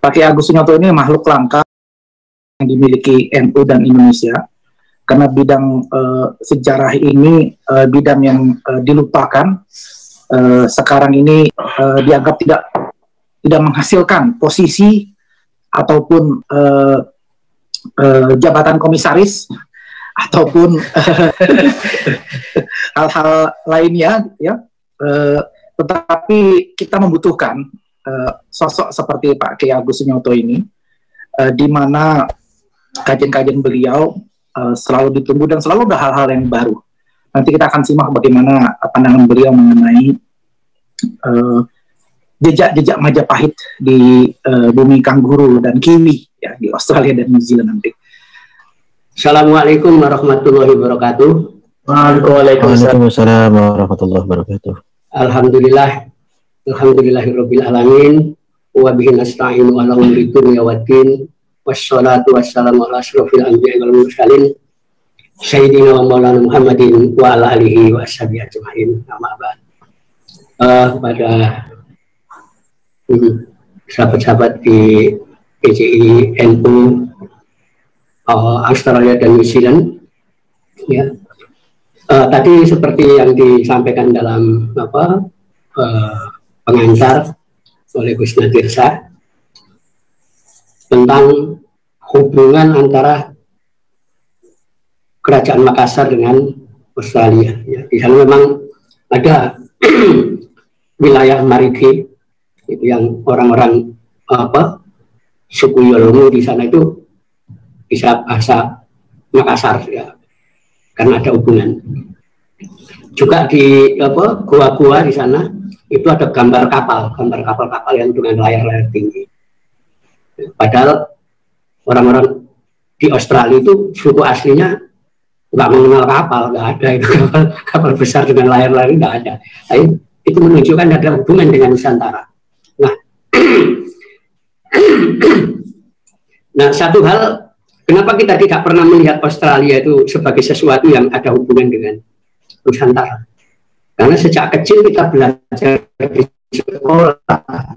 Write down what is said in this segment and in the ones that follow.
Pak Kiai Agus Sunyoto ini makhluk langka yang dimiliki NU dan Indonesia, karena bidang sejarah ini bidang yang dilupakan. Sekarang ini dianggap tidak menghasilkan posisi ataupun jabatan komisaris ataupun hal-hal lainnya, ya. Tetapi kita membutuhkan sosok seperti Pak Kiai Agus Sunyoto ini, di mana kajian-kajian beliau selalu ditunggu dan selalu ada hal-hal yang baru. Nanti kita akan simak bagaimana pandangan beliau mengenai jejak-jejak Majapahit di bumi kangguru dan kiwi, ya, di Australia dan New Zealand nanti. Assalamualaikum warahmatullahi wabarakatuh. Waalaikumsalam warahmatullahi wabarakatuh. Alhamdulillahirabbil alamin wa bihi nasta'inu ala umuri dunya waddin wassalatu wassalamu ala asyrofil anbiya'i wal mursalin sayyidina wa maulana Muhammadin wa ala alihi wa ashabihi ajma'in. Amma ba'd. Pada sahabat-sahabat di PCI NU Australia dan New Zealand, ya. Tadi seperti yang disampaikan dalam pengantar oleh Gus Nadir Shah tentang hubungan antara Kerajaan Makassar dengan Australia. Ya, di sana memang ada wilayah Marigi, itu yang orang-orang suku Yolngu di sana itu bisa bahasa Makassar, ya, karena ada hubungan. Juga di gua-gua di sana itu ada gambar kapal-kapal yang dengan layar-layar tinggi. Padahal orang-orang di Australia itu suku aslinya nggak mengenal kapal, nggak ada itu kapal besar dengan layar-layar, nggak ada. Nah, itu menunjukkan ada hubungan dengan Nusantara. Nah, satu hal, kenapa kita tidak pernah melihat Australia itu sebagai sesuatu yang ada hubungan dengan Nusantara? Karena sejak kecil kita belajar di sekolah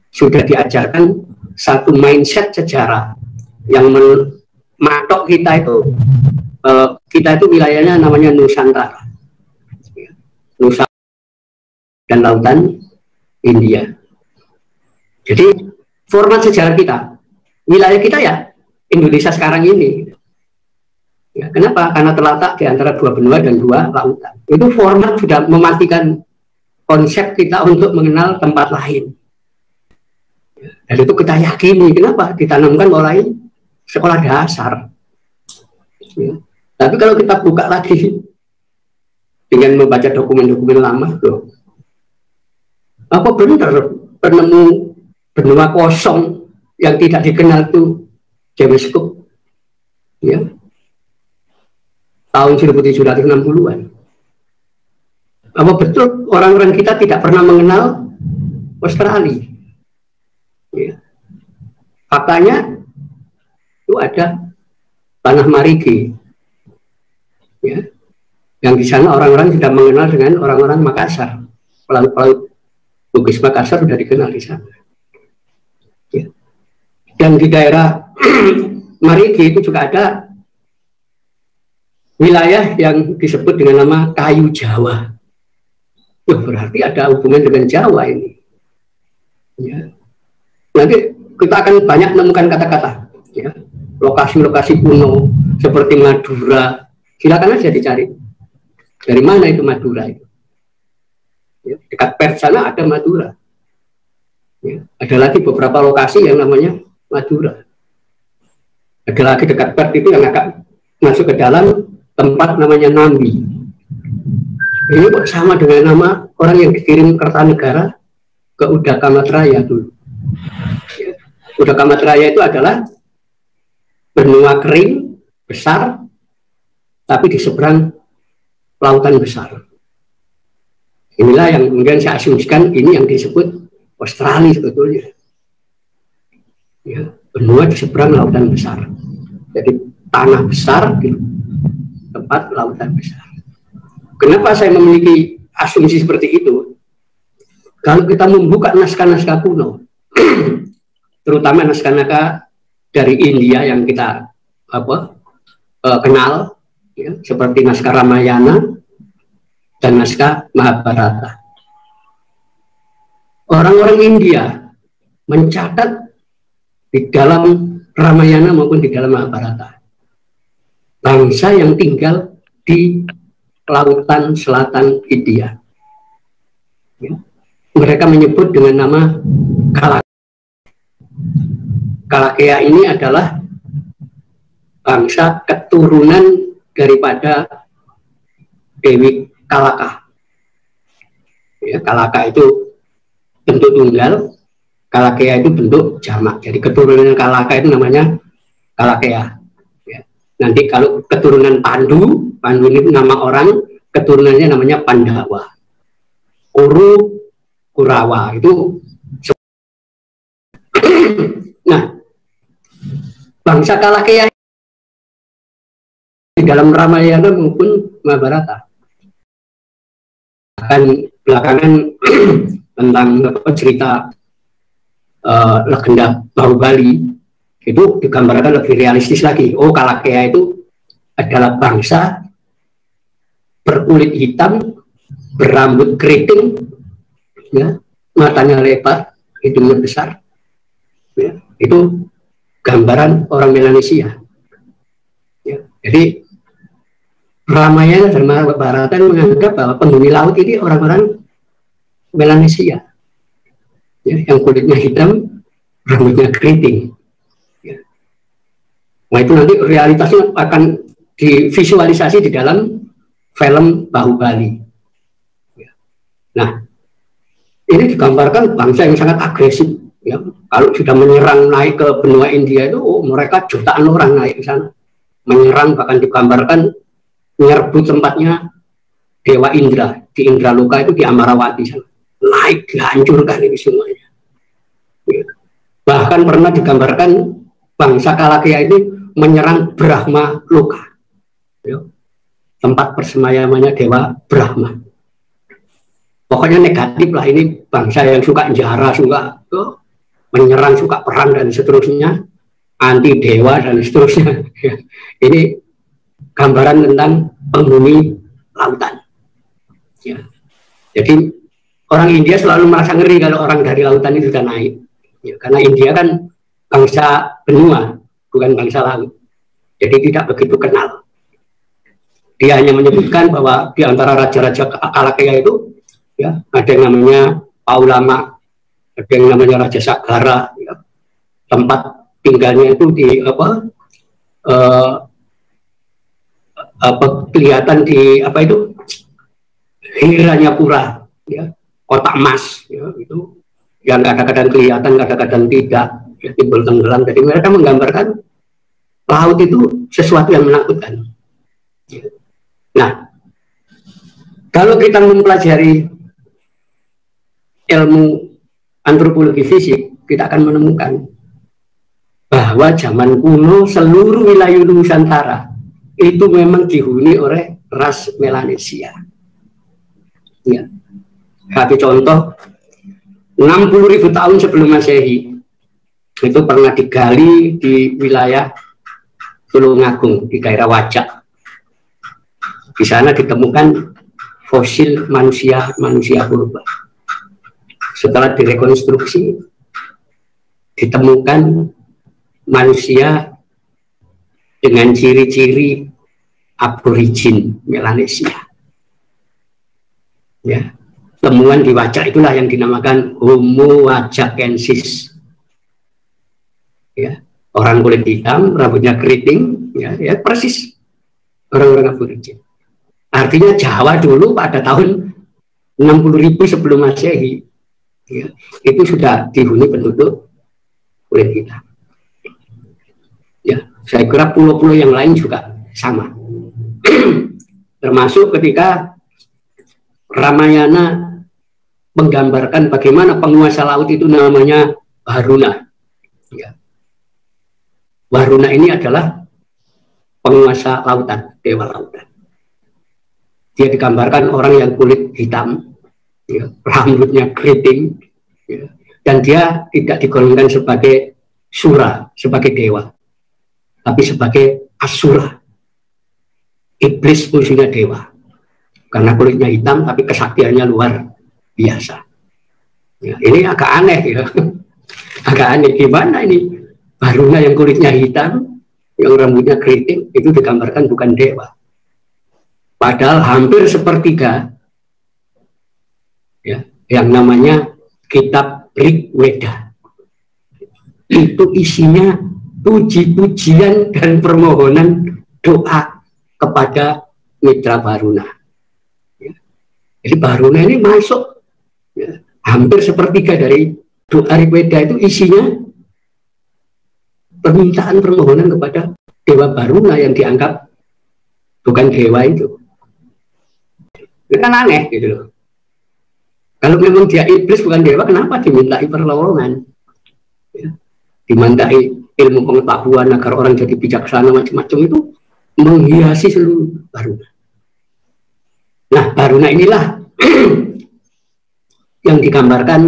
sudah diajarkan satu mindset sejarah yang mematok kita itu wilayahnya namanya Nusantara, Nusantara dan lautan India. Jadi format sejarah kita, wilayah kita ya Indonesia sekarang ini. Ya, kenapa? Karena terletak di antara dua benua dan dua lautan. Itu format sudah mematikan konsep kita untuk mengenal tempat lain. Dan itu kita yakini. Kenapa? Ditanamkan oleh sekolah dasar. Ya. Tapi kalau kita buka lagi dengan membaca dokumen-dokumen lama, loh, apa benar penemu benua kosong yang tidak dikenal itu James Cook? Ya. Tahun 1760-an. Apa betul orang-orang kita tidak pernah mengenal Australia? Ya. Faktanya itu ada tanah Marigi, ya, yang di sana orang-orang sudah mengenal dengan orang-orang Makassar. Pelaut Bugis Makassar sudah dikenal di sana. Ya. Dan di daerah Marigi itu juga ada wilayah yang disebut dengan nama Kayu Jawa. Berarti ada hubungan dengan Jawa ini. Ya. Nanti kita akan banyak menemukan kata-kata, ya, lokasi-lokasi kuno seperti Madura. Silakan aja dicari. Dari mana itu Madura itu? Ya, dekat Perth sana ada Madura. Ya, ada lagi beberapa lokasi yang namanya Madura. Ada lagi dekat Perth itu yang agak masuk ke dalam tempat namanya Nambi. Ini kok sama dengan nama orang yang dikirim Kertanegara ke Udaka Matraya dulu. Ya. Udaka Matraya itu adalah benua kering besar, tapi di seberang lautan besar. Inilah yang kemudian saya asumsikan ini yang disebut Australia sebetulnya. Ya, benua di seberang lautan besar. Jadi tanah besar di tempat lautan besar. Kenapa saya memiliki asumsi seperti itu? Kalau kita membuka naskah-naskah kuno, terutama naskah-naskah dari India yang kita kenal, ya, seperti naskah Ramayana dan naskah Mahabharata. Orang-orang India mencatat di dalam Ramayana maupun di dalam Mahabharata bangsa yang tinggal di lautan selatan India. Ya. Mereka menyebut dengan nama Kalakea. Kalakea ini adalah bangsa keturunan daripada Dewi Kalaka. Ya, Kalaka itu bentuk tunggal, Kalakea itu bentuk jamak. Jadi keturunan Kalaka itu namanya Kalakea. Ya. Nanti kalau keturunan Pandu, Pandu ini nama orang, keturunannya namanya Pandawa. Kuru, Kurawa itu. Nah, bangsa Kalakea di dalam Ramayana maupun Mahabharata. Belakangan tentang cerita legenda Bahubali itu digambarkan lebih realistis lagi. Oh, Kalakea itu adalah bangsa berkulit hitam, berambut keriting, ya, matanya lebar, hidungnya besar. Ya, itu gambaran orang Melanesia. Ya, jadi Ramayana dan Mahabharata menganggap bahwa penghuni laut ini orang-orang Melanesia, ya, yang kulitnya hitam, rambutnya keriting. Ya. Nah, itu nanti realitasnya akan divisualisasi di dalam film Bahubali. Ya. Nah, ini digambarkan bangsa yang sangat agresif. Ya. Kalau sudah menyerang naik ke benua India itu, mereka jutaan orang naik ke sana, menyerang, bahkan digambarkan menyerbu tempatnya Dewa Indra di Indraloka itu di Amarawati sana. Naik, dihancurkan ini semuanya. Ya. Bahkan pernah digambarkan bangsa Kalakea ini menyerang Brahma Loka, ya, tempat persemayamannya Dewa Brahma. Pokoknya negatif lah, ini bangsa yang suka jara, suka menyerang, suka perang dan seterusnya, anti dewa dan seterusnya. Ini gambaran tentang penghuni lautan. Ya. Jadi orang India selalu merasa ngeri kalau orang dari lautan itu sudah naik. Ya, karena India kan bangsa benua, bukan bangsa laut. Jadi tidak begitu kenal. Dia hanya menyebutkan bahwa di antara raja-raja Kalakea itu, ya, ada yang namanya Paulama, ada yang namanya Raja Sagara, ya. Tempat tinggalnya itu di kelihatan di Hiranyapura, ya, kotak emas, ya, itu yang kadang-kadang kelihatan, kadang-kadang tidak, ya, timbul tenggelam. Jadi mereka menggambarkan laut itu sesuatu yang menakutkan. Ya. Nah, kalau kita mempelajari ilmu antropologi fisik, kita akan menemukan bahwa zaman kuno seluruh wilayah Nusantara itu memang dihuni oleh ras Melanesia. Ya. Kasih contoh, 60.000 tahun sebelum Masehi itu pernah digali di wilayah Tulungagung di daerah Wajak. Di sana ditemukan fosil manusia purba. Setelah direkonstruksi, ditemukan manusia dengan ciri-ciri aborigin Melanesia. Ya. Temuan di Wajak itulah yang dinamakan Homo wajakensis. Ya. Orang kulit hitam, rambutnya keriting, ya, ya persis orang-orang aborigin. Artinya Jawa dulu pada tahun 60.000 sebelum Masehi, ya, itu sudah dihuni penduduk kulit hitam. Ya, saya kira pulau-pulau yang lain juga sama. Termasuk ketika Ramayana menggambarkan bagaimana penguasa laut itu namanya Varuna. Ya. Varuna ini adalah penguasa lautan, dewa lautan. Dia digambarkan orang yang kulit hitam, ya, rambutnya keriting, ya, dan dia tidak digolongkan sebagai Sura sebagai dewa, tapi sebagai Asura, iblis musuhnya dewa. Karena kulitnya hitam tapi kesaktiannya luar biasa. Ya, ini agak aneh ya. Agak aneh, gimana ini Baruna yang kulitnya hitam, yang rambutnya keriting, itu digambarkan bukan dewa. Padahal hampir sepertiga ya, yang namanya kitab Rig Weda itu isinya puji-pujian dan permohonan doa kepada mitra Baruna. Ya. Jadi Baruna ini masuk ya, hampir sepertiga dari doa Rig Weda itu isinya permintaan permohonan kepada dewa Baruna yang dianggap bukan dewa itu. Ini kan aneh gitu loh. Kalau memang dia iblis bukan dewa, kenapa dimintai pertolongan? Ya. Dimintai ilmu pengetahuan agar orang jadi bijaksana macam-macam, itu menghiasi seluruh Baruna. Nah, Baruna inilah yang digambarkan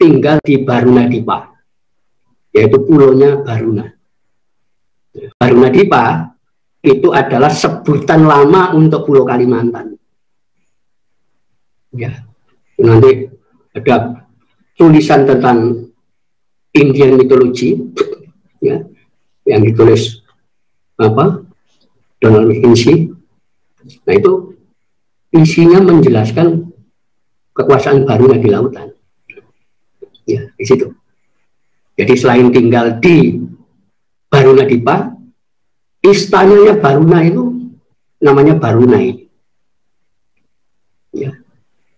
tinggal di Barunadipa, yaitu pulaunya Baruna. Barunadipa itu adalah sebutan lama untuk Pulau Kalimantan. Ya, nanti ada tulisan tentang Indian mitologi ya, yang ditulis Donald McKinsey. Nah, itu isinya menjelaskan kekuasaan Baruna di lautan. Ya, di situ. Jadi selain tinggal di Barunadipa, istananya Baruna itu namanya Barunai. Ya,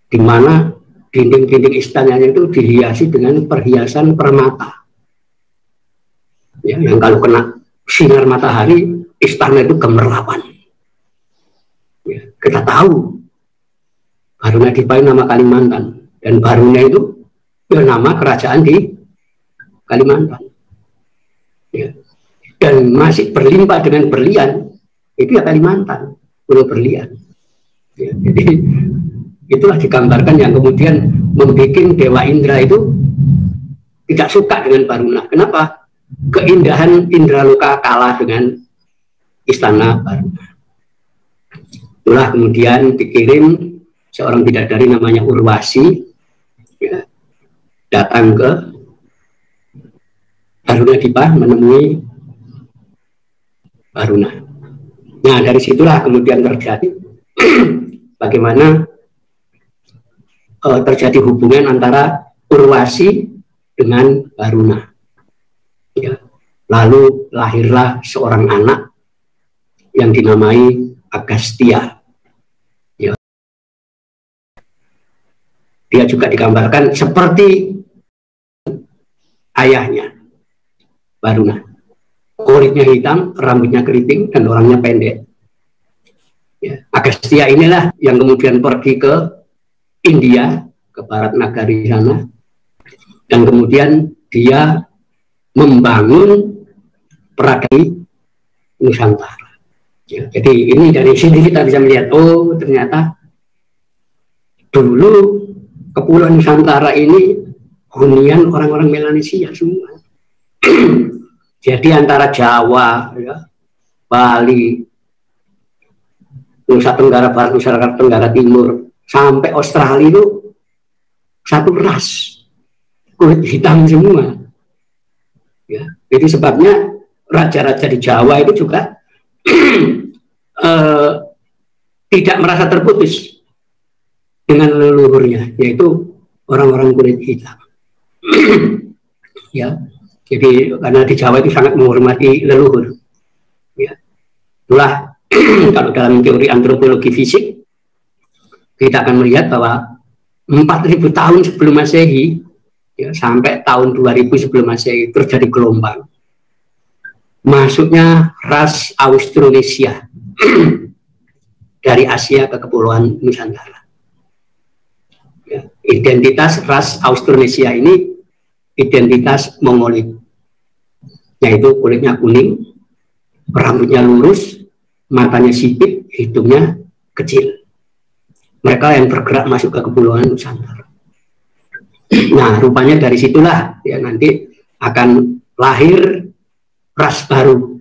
di mana dinding-dinding istananya itu dihiasi dengan perhiasan permata. Ya, yang kalau kena sinar matahari, istana itu gemerlapan. Ya, kita tahu Barunadipa itu nama Kalimantan, dan Baruna itu ya nama kerajaan di Kalimantan. Ya. Dan masih berlimpah dengan berlian, itu ya Kalimantan, Pulau Berlian. Ya, jadi itulah digambarkan yang kemudian membuat Dewa Indra itu tidak suka dengan Baruna. Kenapa? Keindahan Indraloka kalah dengan istana Baruna. Itulah kemudian dikirim seorang bidadari namanya Urwasi ya, datang ke Barunadipa menemui Baruna. Nah, dari situlah kemudian terjadi bagaimana terjadi hubungan antara Urwasi dengan Baruna. Ya. Lalu lahirlah seorang anak yang dinamai Agastya. Ya. Dia juga digambarkan seperti ayahnya, Baruna. Kulitnya hitam, rambutnya keriting, dan orangnya pendek. Ya. Agastya inilah yang kemudian pergi ke India, ke barat nagari sana, dan kemudian dia membangun Peradaban Nusantara. Ya, jadi ini dari sini kita bisa melihat, oh ternyata dulu Kepulauan Nusantara ini hunian orang-orang Melanesia semua. Jadi antara Jawa, ya, Bali, Nusa Tenggara Barat, Nusa Tenggara Timur, sampai Australia itu satu ras, kulit hitam semua. Ya, itu sebabnya raja-raja di Jawa itu juga tidak merasa terputus dengan leluhurnya, yaitu orang-orang kulit hitam. Ya, jadi karena di Jawa itu sangat menghormati leluhur. Ya, itulah kalau dalam teori antropologi fisik kita akan melihat bahwa 4.000 tahun sebelum Masehi ya, sampai tahun 2000 sebelum Masehi terjadi gelombang masuknya ras Austronesia dari Asia ke Kepulauan Nusantara. Ya, identitas ras Austronesia ini identitas Mongolit, yaitu kulitnya kuning, rambutnya lurus, matanya sipit, hidungnya kecil. Mereka yang bergerak masuk ke Kepulauan Nusantara. Nah, rupanya dari situlah ya nanti akan lahir ras baru,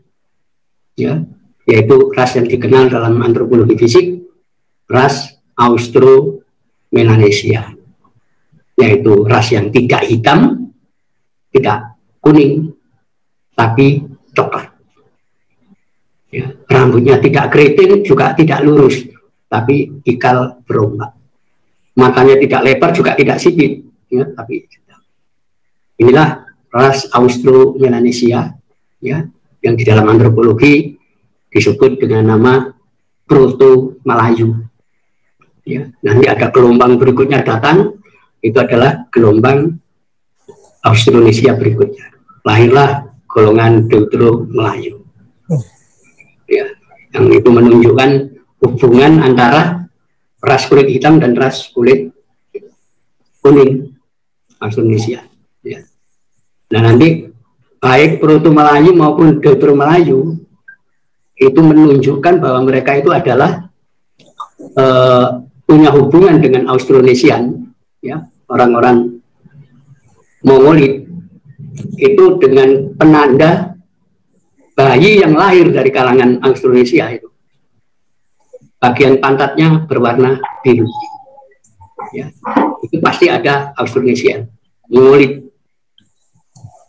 ya, yaitu ras yang dikenal dalam antropologi fisik, ras Austro-Melanesia, yaitu ras yang tidak hitam, tidak kuning, tapi coklat. Ya, rambutnya tidak keriting, juga tidak lurus, tapi ikal berombak. Matanya tidak lebar, juga tidak sipit, ya, tapi inilah ras Austro-Melanesia, ya, yang di dalam antropologi disebut dengan nama Proto-Melayu. Ya, nanti ada gelombang berikutnya datang, itu adalah gelombang Austronesia berikutnya. Lahirlah golongan Deutero-Melayu. Ya, yang itu menunjukkan hubungan antara ras kulit hitam dan ras kulit kuning Austronesia. Ya. Nah, nanti baik Proto-Melayu maupun Deutero-Melayu itu menunjukkan bahwa mereka itu adalah punya hubungan dengan Austronesian, ya, orang-orang Mongolit itu dengan penanda bayi yang lahir dari kalangan Austronesia itu bagian pantatnya berwarna biru, ya, itu pasti ada Austronesian, Mongolit.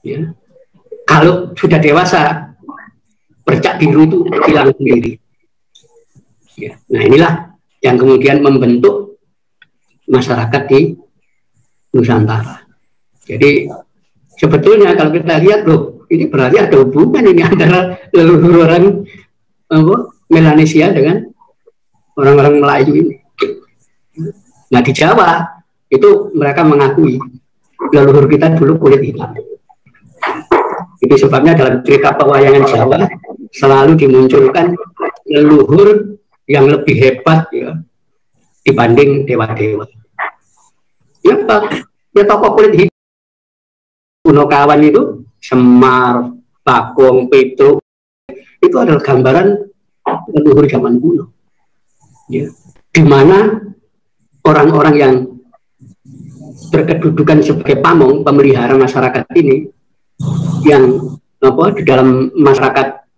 Ya. Kalau sudah dewasa, bercak biru itu hilang sendiri. Ya. Nah, inilah yang kemudian membentuk masyarakat di Nusantara. Jadi sebetulnya kalau kita lihat, loh, ini berarti ada hubungan ini antara leluhur orang Melanesia dengan orang-orang Melayu ini. Nah, di Jawa itu mereka mengakui leluhur kita dulu kulit hitam. Itu sebabnya dalam cerita pewayangan Jawa selalu dimunculkan leluhur yang lebih hebat, ya, dibanding dewa-dewa. Ya, ya, tokoh kulit hitam Punokawan itu, Semar, Bagong, Petruk, itu adalah gambaran leluhur zaman kuno. Ya, di mana orang-orang yang berkedudukan sebagai pamong, pemelihara masyarakat ini, yang di dalam masyarakat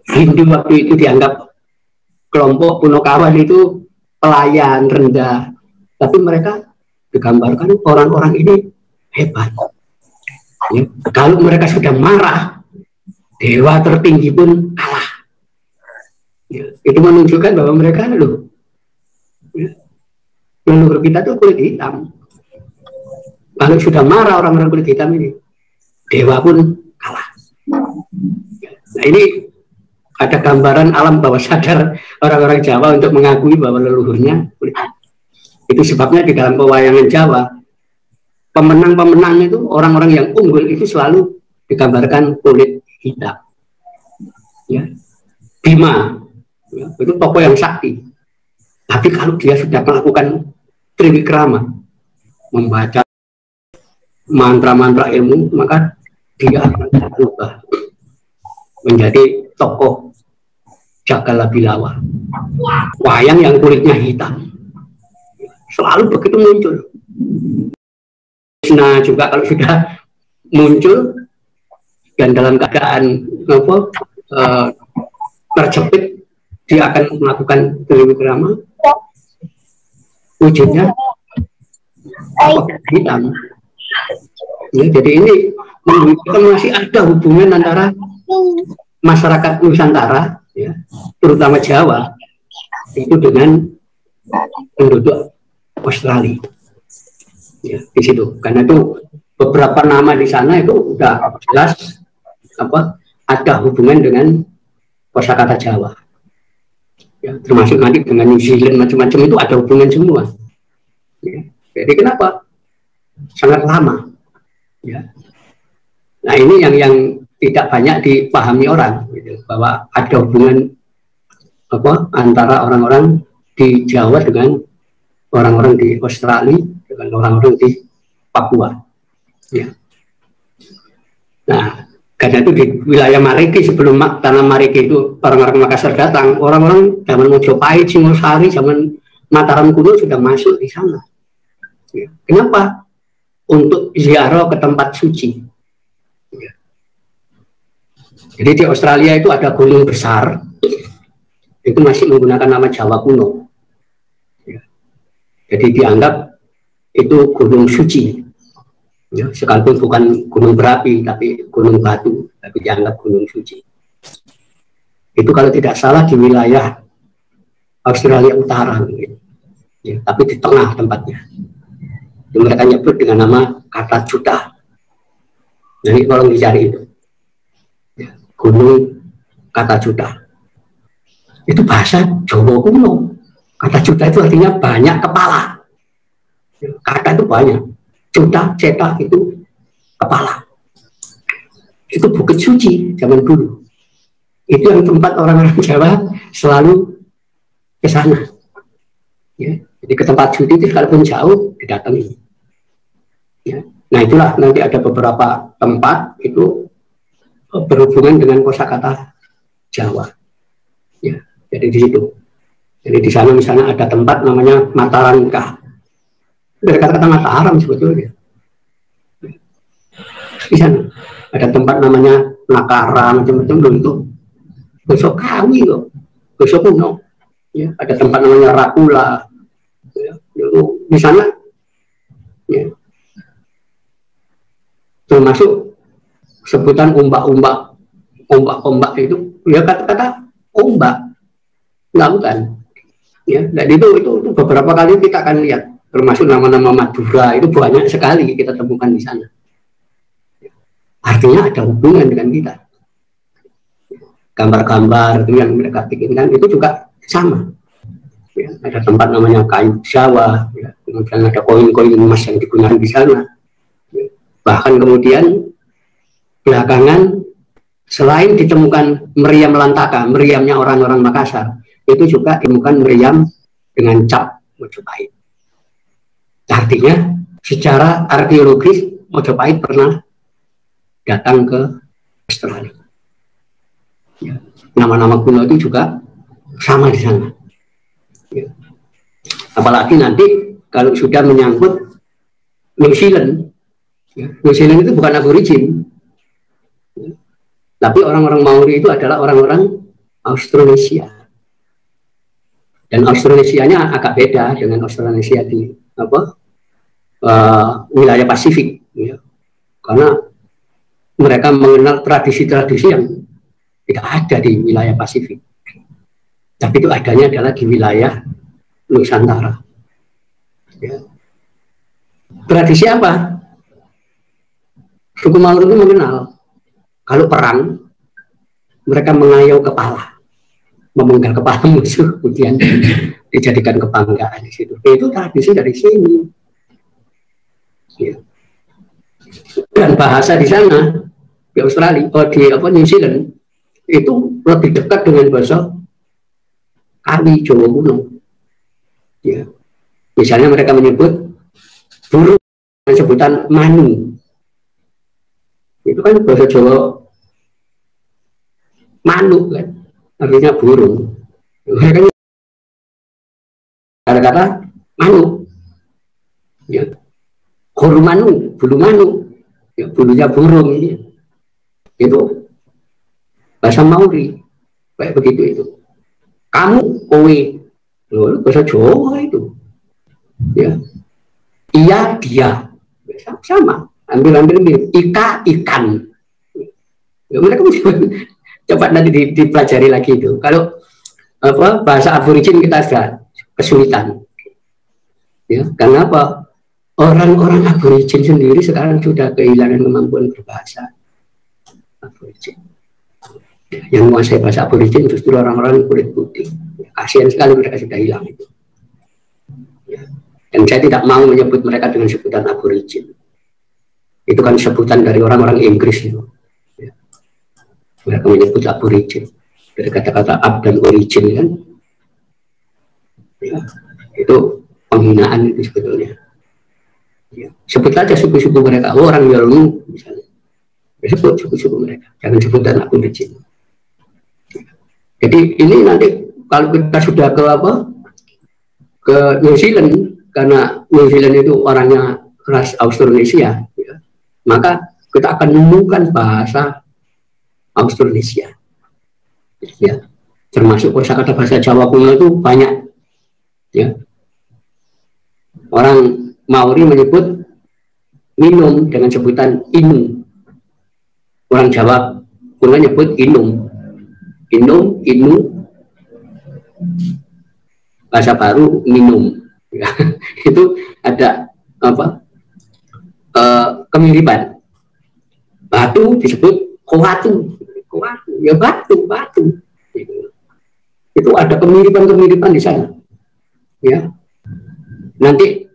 Hindu waktu itu dianggap kelompok Punokawan itu pelayan rendah, tapi mereka digambarkan orang-orang ini hebat. Ya, kalau mereka sudah marah, dewa tertinggi pun kalah. Ya, itu menunjukkan bahwa mereka leluhur kita tuh kulit hitam. Kalau sudah marah orang-orang kulit hitam ini, dewa pun kalah. Nah, ini ada gambaran alam bawah sadar orang-orang Jawa untuk mengakui bahwa leluhurnya kulit hitam. Itu sebabnya di dalam pewayangan Jawa, pemenang-pemenang itu, orang-orang yang unggul itu selalu digambarkan kulit hitam. Ya. Bima, ya, itu tokoh yang sakti. Tapi kalau dia sudah melakukan triwikrama, membaca mantra-mantra ilmu, maka dia akan berubah menjadi tokoh Jagalabilawa, wayang yang kulitnya hitam. Selalu begitu muncul. Nah, juga kalau sudah muncul dan dalam keadaan terjepit, dia akan melakukan triwikrama, wujudnya hitam. Ya, jadi ini menunjukkan masih ada hubungan antara masyarakat Nusantara, ya, terutama Jawa, itu dengan penduduk Australia. Ya, di situ. Karena itu beberapa nama di sana itu udah jelas ada hubungan dengan kosakata Jawa. Ya, termasuk nanti dengan New Zealand macam-macam itu ada hubungan semua. Ya, jadi kenapa? Sangat lama. Ya. Nah, ini yang tidak banyak dipahami orang, gitu, bahwa ada hubungan antara orang-orang di Jawa dengan orang-orang di Australia, dengan orang-orang di Papua. Ya. Nah, karena itu di wilayah Mariki, sebelum tanah Mariki itu orang-orang Makassar datang, orang-orang zaman Mojopahit, Singosari, zaman Mataram kuno sudah masuk di sana. Ya. Kenapa? Untuk ziarah ke tempat suci. Jadi di Australia itu ada gunung besar, itu masih menggunakan nama Jawa kuno. Ya. Jadi dianggap itu gunung suci. Ya, sekalipun bukan gunung berapi, tapi gunung batu, tapi dianggap gunung suci. Itu kalau tidak salah di wilayah Australia Utara, ya, tapi di tengah tempatnya. Jadi mereka nyebut dengan nama Kata Juta. Jadi kalau dicari itu, ya, Gunung Kata Juta. Itu bahasa Jawa kuno. Kata Juta itu artinya banyak kepala. Kata itu banyak. Juta, ceta itu kepala. Itu bukit suci zaman dulu. Itu yang tempat orang-orang Jawa selalu ke sana. Ya. Jadi ke tempat suci itu sekalipun jauh didatangi. Ya. Nah itulah nanti ada beberapa tempat itu berhubungan dengan kosakata Jawa. Ya. Jadi di situ. Jadi di sana misalnya ada tempat namanya Matarangkah. Dari kata-kata Mataram sebetulnya. Di sana ada tempat namanya Nakara, macam-macam itu. Besok Kawi loh, besok kuno. Ya, ada tempat namanya Rakula. Ya, di sana, ya, termasuk sebutan ombak-ombak itu, ya kata-kata ombak, nggak bukan. Ya, dan itu beberapa kali kita akan lihat, termasuk nama-nama Madura itu banyak sekali kita temukan di sana. Artinya ada hubungan dengan kita. Gambar-gambar itu yang mereka bikinkan itu juga sama. Ya, ada tempat namanya kayu Jawa, ya, kemudian ada koin-koin emas yang digunakan di sana. Ya, bahkan kemudian belakangan selain ditemukan meriam lantaka, meriamnya orang-orang Makassar, itu juga ditemukan meriam dengan cap Mojopahit. Artinya secara arkeologis Mojopahit pernah datang ke Australia. Ya, nama-nama kuno itu juga sama di sana. Ya. Apalagi nanti kalau sudah menyangkut New Zealand, ya, New Zealand itu bukan aborigin, ya, tapi orang-orang Maori itu adalah orang-orang Australasia. Dan Australasianya agak beda dengan Australasia di wilayah Pasifik, ya. Karena mereka mengenal tradisi-tradisi yang tidak ada di wilayah Pasifik, tapi itu adanya adalah di wilayah Nusantara. Ya. Tradisi apa? Suku Maori itu mengenal kalau perang mereka mengayau kepala, memenggal kepala musuh, kemudian dijadikan kebanggaan di situ. Itu tradisi dari sini. Ya. Dan bahasa di sana di Australia, New Zealand itu lebih dekat dengan bahasa Kawi Jawa kuno. Ya. Misalnya mereka menyebut burung dengan sebutan manu. Itu kan bahasa Jawa manu kan, artinya burung. Mereka kata-kata manu. Ya. Koru manu, bulu manu. Ya, bulunya burung ini. Itu bahasa Maori kayak begitu itu. Kamu kowe, loh, bahasa Jawa itu. Ya. Iya dia, sama. Ambil mirip. Ika ikan. Ya, mereka coba nanti dipelajari lagi itu. Kalau bahasa aborigin kita sudah kesulitan. Ya, karena apa? Orang-orang aborigin sendiri sekarang sudah kehilangan kemampuan berbahasa aborigin. Yang menguasai bahasa aborigin justru orang-orang kulit putih. Kasihan sekali mereka sudah hilang itu. Ya. Dan saya tidak mau menyebut mereka dengan sebutan aborigin. Itu kan sebutan dari orang-orang Inggris itu. Ya. Mereka menyebut aborigin dari kata-kata ab dan origin kan. Ya. Itu penghinaan itu sebetulnya. Ya. Sebut aja suku-suku mereka. Orang Yolngu misalnya. Sebut suku-suku mereka. Jangan sebutan aborigin. Jadi ini nanti kalau kita sudah ke New Zealand, karena New Zealand itu orangnya ras Australasia, ya, maka kita akan menemukan bahasa Austronesia. Ya, termasuk kosakata bahasa Jawa kuno itu banyak. Ya, orang Maori menyebut minum dengan sebutan inu. Orang Jawa kuno menyebut inum, inu. Bahasa baru minum. Ya, itu ada apa? Kemiripan. Batu disebut koatu, ya batu. Itu ada kemiripan di sana. Ya, nanti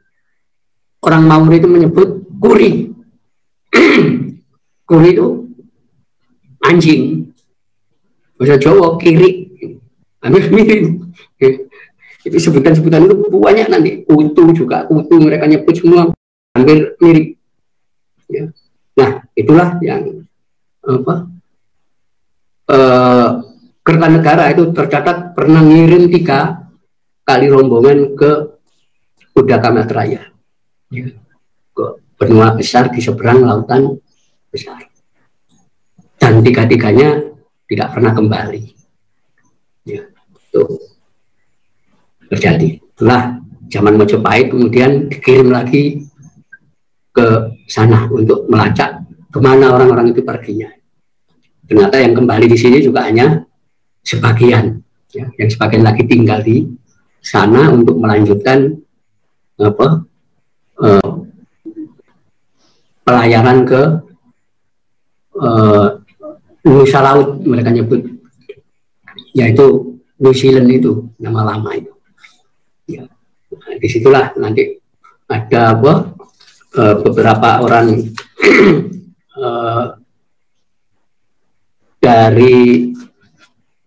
orang Maori itu menyebut kuri. Kuri itu anjing. Bahasa Jawa kiri. Hampir mirip. Itu sebutan-sebutan itu banyak nanti. Kutu juga, kutu mereka nyebut semua hampir mirip. Ya. Nah, itulah yang Kertanegara itu tercatat pernah ngirim 3 kali rombongan ke Udaka Matraya, ya, ke benua besar di seberang lautan besar, dan 3-tiganya tidak pernah kembali. Ya, itu terjadi. Setelah zaman Majapahit kemudian dikirim lagi ke sana untuk melacak kemana orang-orang itu perginya. Ternyata yang kembali di sini juga hanya sebagian, ya, yang sebagian lagi tinggal di sana untuk melanjutkan pelayaran ke Nusa Laut mereka nyebut, yaitu New Zealand itu nama lama itu. Ya. Nah, disitulah nanti ada beberapa orang dari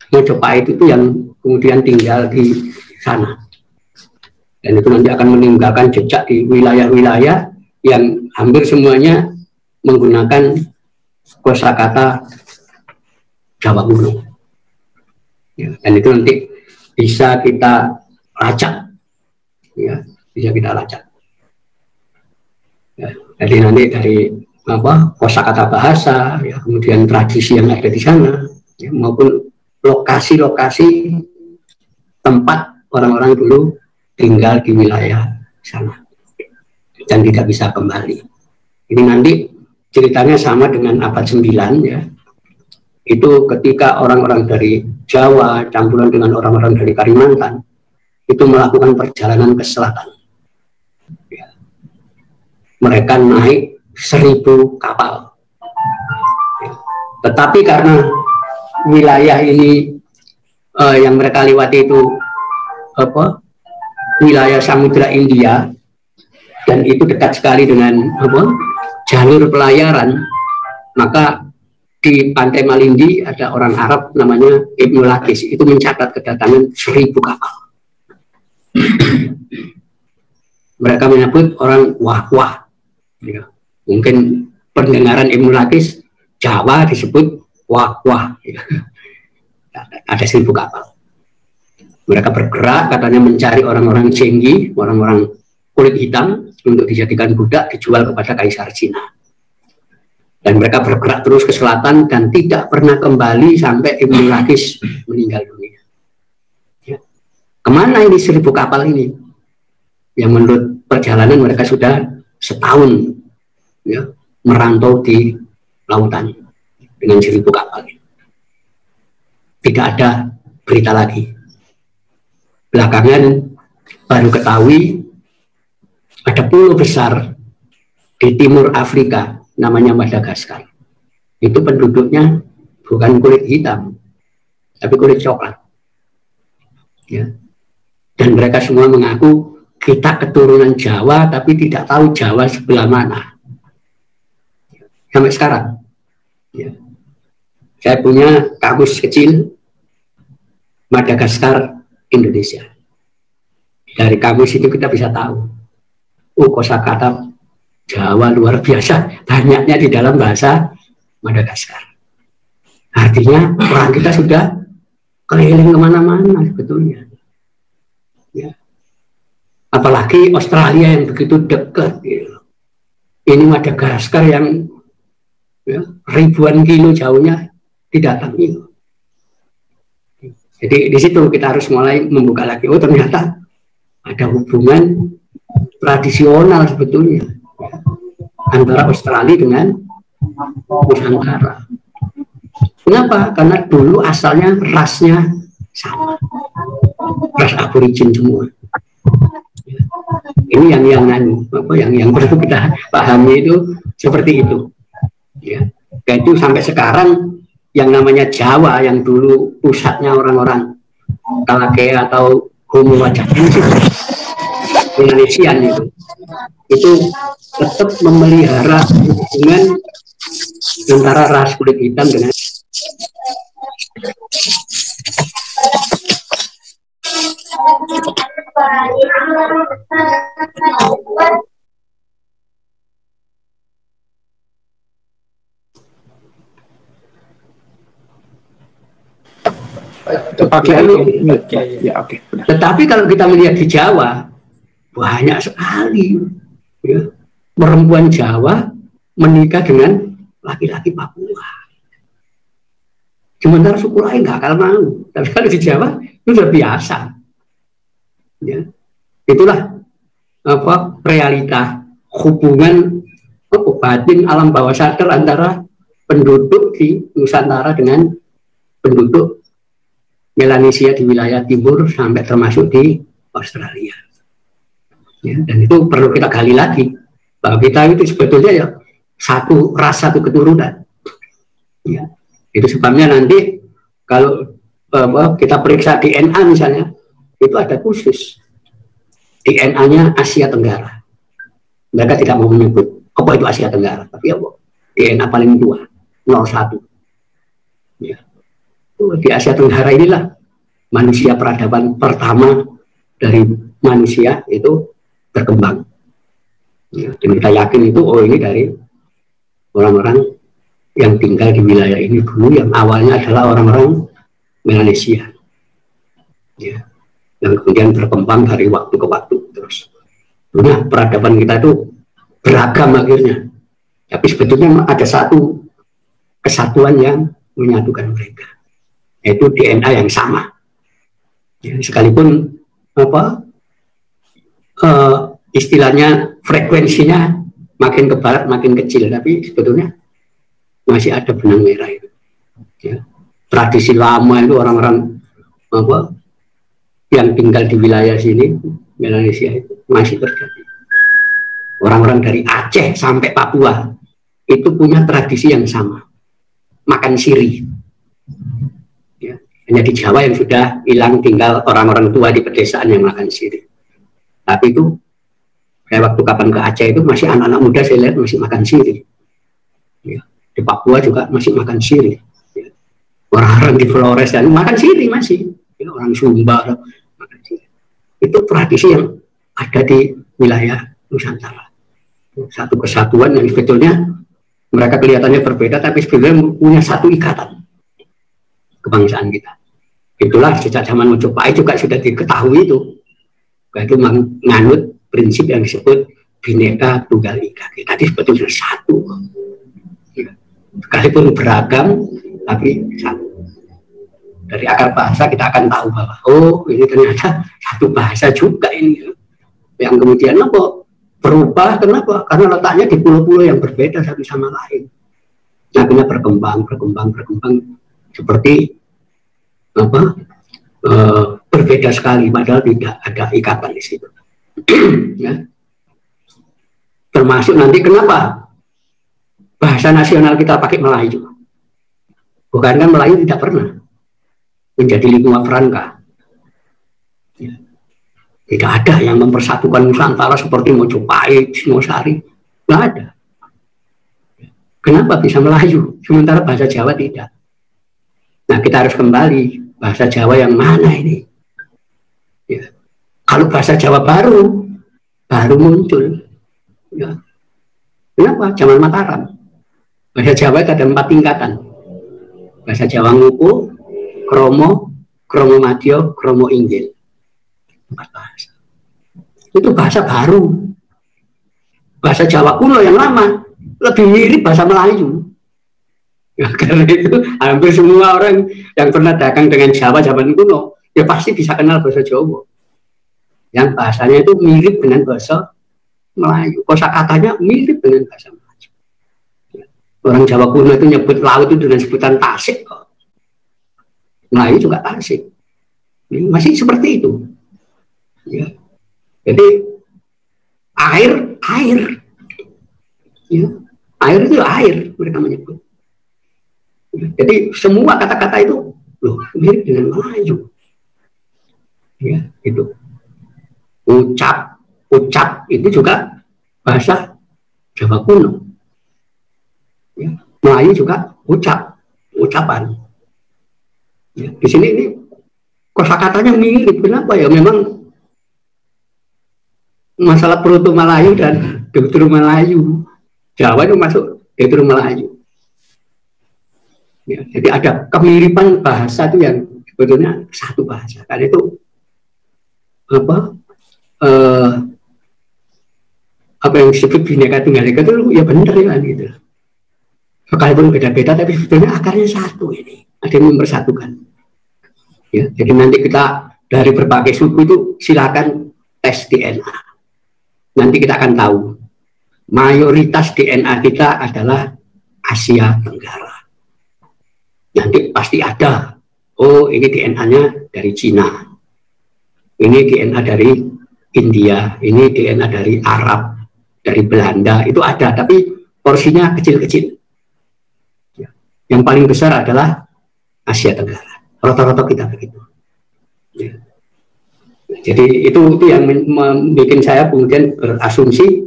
Majapahit itu yang kemudian tinggal di sana, dan itu nanti akan meninggalkan jejak di wilayah-wilayah yang hampir semuanya menggunakan kosakata Jawa kuno. Ya, dan itu nanti bisa kita lacak, ya, bisa kita lacak. Ya, jadi nanti dari kosakata bahasa, ya, kemudian tradisi yang ada di sana, ya, maupun lokasi-lokasi tempat orang-orang dulu tinggal di wilayah sana dan tidak bisa kembali. Ini nanti ceritanya sama dengan abad 9, ya. Itu ketika orang-orang dari Jawa campuran dengan orang-orang dari Kalimantan itu melakukan perjalanan ke selatan. Ya. Mereka naik 1000 kapal. Ya. Tetapi karena wilayah ini yang mereka lewati itu wilayah Samudra India, dan itu dekat sekali dengan jalur pelayaran, maka di pantai Malindi ada orang Arab namanya Ibnu Lakis, itu mencatat kedatangan 1000 kapal. Mereka menyebut orang wah-wah, ya. Mungkin pendengaran Ibnu Lakis Jawa disebut wah-wah, ya. Ada 1000 kapal. Mereka bergerak katanya mencari orang-orang Jenggi, orang-orang kulit hitam, untuk dijadikan budak dijual kepada Kaisar Cina. Dan mereka bergerak terus ke selatan dan tidak pernah kembali sampai Ibnu Lakis meninggal dunia. Ya. Kemana ini 1000 kapal ini? Yang menurut perjalanan mereka sudah setahun, ya, merantau di lautan dengan 1000 kapal. Tidak ada berita lagi. Belakangan baru ketahui ada pulau besar di timur Afrika namanya Madagaskar. Itu penduduknya bukan kulit hitam, tapi kulit coklat. Ya. Dan mereka semua mengaku kita keturunan Jawa, tapi tidak tahu Jawa sebelah mana. Sampai sekarang. Ya. Saya punya kamus kecil Madagaskar Indonesia. Dari kamus itu kita bisa tahu, kosakata Jawa luar biasa banyaknya di dalam bahasa Madagaskar. Artinya orang kita sudah keliling kemana-mana sebetulnya. Ya. Apalagi Australia yang begitu dekat. Gitu. Ini Madagaskar yang, ya, ribuan kilo jauhnya didatangi. Jadi di situ kita harus mulai membuka lagi. Oh ternyata ada hubungan tradisional sebetulnya antara Australia dengan Nusantara. Kenapa? Karena dulu asalnya rasnya sama, ras aborigin semua. Ini yang perlu kita pahami itu seperti itu. Ya, itu sampai sekarang yang namanya Jawa yang dulu pusatnya orang-orang Talakea atau Homo Wajahins Indonesian itu tetap memelihara hubungan antara ras kulit hitam dengan Tetapi kalau kita melihat di Jawa banyak sekali ya, perempuan Jawa menikah dengan laki-laki Papua. Sementara suku lain nggak akan mau. Tapi kalau di Jawa itu sudah biasa. Ya. Itulah realita hubungan batin alam bawah sadar antara penduduk di Nusantara dengan penduduk Melanesia di wilayah timur sampai termasuk di Australia. Ya, dan itu perlu kita gali lagi bahwa kita itu sebetulnya ya satu ras, satu keturunan. Ya, itu sebabnya nanti kalau kita periksa DNA misalnya itu ada khusus DNA-nya Asia Tenggara. Mereka tidak mau menyebut apa itu Asia Tenggara, tapi apa DNA paling tua 01. Ya. Di Asia Tenggara inilah manusia peradaban pertama dari manusia itu berkembang. Ya, dan kita yakin itu ini dari orang-orang yang tinggal di wilayah ini dulu yang awalnya adalah orang-orang Melanesia. Ya, yang kemudian berkembang dari waktu ke waktu terus. Nah, peradaban kita itu beragam akhirnya. Tapi sebetulnya ada satu kesatuan yang menyatukan mereka, yaitu DNA yang sama. Ya, sekalipun istilahnya frekuensinya makin ke barat makin kecil, tapi sebetulnya masih ada benang merah itu. Ya. Tradisi lama itu orang-orang yang tinggal di wilayah sini Melanesia itu masih terjadi. Orang-orang dari Aceh sampai Papua itu punya tradisi yang sama, makan sirih. Ya. Hanya di Jawa yang sudah hilang, tinggal orang-orang tua di pedesaan yang makan sirih. Tapi itu saya waktu kapan ke Aceh itu masih anak-anak muda saya lihat masih makan sirih. Ya. Di Papua juga masih makan sirih. Ya. Orang-orang di Flores dan makan sirih masih. Ya, orang Sumba makan sirih. Itu tradisi yang ada di wilayah Nusantara. Satu kesatuan yang sebetulnya mereka kelihatannya berbeda, tapi sebetulnya punya satu ikatan kebangsaan kita. Itulah sejak zaman Majapahit juga sudah diketahui itu. Itu menganut prinsip yang disebut Bhinneka Tunggal Ika. Kita sebetulnya satu. Ya. Sekalipun beragam, tapi satu. Dari akar bahasa kita akan tahu bahwa ini ternyata satu bahasa juga ini. Yang kemudian berubah, kenapa? Karena letaknya di pulau-pulau yang berbeda satu sama lain. Akhirnya berkembang seperti berbeda sekali, padahal tidak ada ikatan di situ. Ya. Termasuk nanti kenapa bahasa nasional kita pakai Melayu? Bukan kan Melayu tidak pernah menjadi lingua franca. Ya. Tidak ada yang mempersatukan Nusantara seperti Mojopahit, Singosari. Tidak ada. Kenapa bisa Melayu, sementara bahasa Jawa tidak? Nah, kita harus kembali. Bahasa Jawa yang mana ini? Ya. Kalau bahasa Jawa baru muncul. Ya. Kenapa? Zaman Mataram. Bahasa Jawa itu ada 4 tingkatan. Bahasa Jawa Nguku, Kromo, Kromo Madya, Kromo Inggil. 4 bahasa. Itu bahasa baru. Bahasa Jawa kuno yang lama lebih mirip bahasa Melayu. Ya, karena itu hampir semua orang yang pernah dagang dengan Jawa zaman kuno ya pasti bisa kenal bahasa Jawa. Yang bahasanya itu mirip dengan bahasa Melayu. Kosakatanya mirip dengan bahasa Melayu. Orang Jawa kuno itu nyebut laut itu dengan sebutan tasik. Melayu juga tasik. Masih seperti itu. Ya. Jadi air. Ya. Air itu air mereka menyebut. Jadi semua kata-kata itu loh mirip dengan Melayu. Ya, itu. Ucap itu juga bahasa Jawa kuno. Ya, Melayu juga ucapan. Ya, di sini ini kosakatanya mirip. Kenapa ya? Memang masalah Proto Melayu dan Deutero Melayu. Jawa itu masuk Deutero Melayu. Ya, jadi ada kemiripan bahasa itu yang sebetulnya satu bahasa. Karena itu apa yang disebut Bhinneka Tunggal Ika itu ya benar ya gitu. Sekalipun beda-beda tapi sebetulnya akarnya satu ini. Ada yang mempersatukan. Ya, jadi nanti kita dari berbagai suku itu silakan tes DNA. Nanti kita akan tahu mayoritas DNA kita adalah Asia Tenggara. Nanti pasti ada, oh ini DNA-nya dari Cina, ini DNA dari India, ini DNA dari Arab, dari Belanda, itu ada, tapi porsinya kecil-kecil. Yang paling besar adalah Asia Tenggara. Rata-rata kita begitu. Ya. Jadi itu yang membuat saya kemudian berasumsi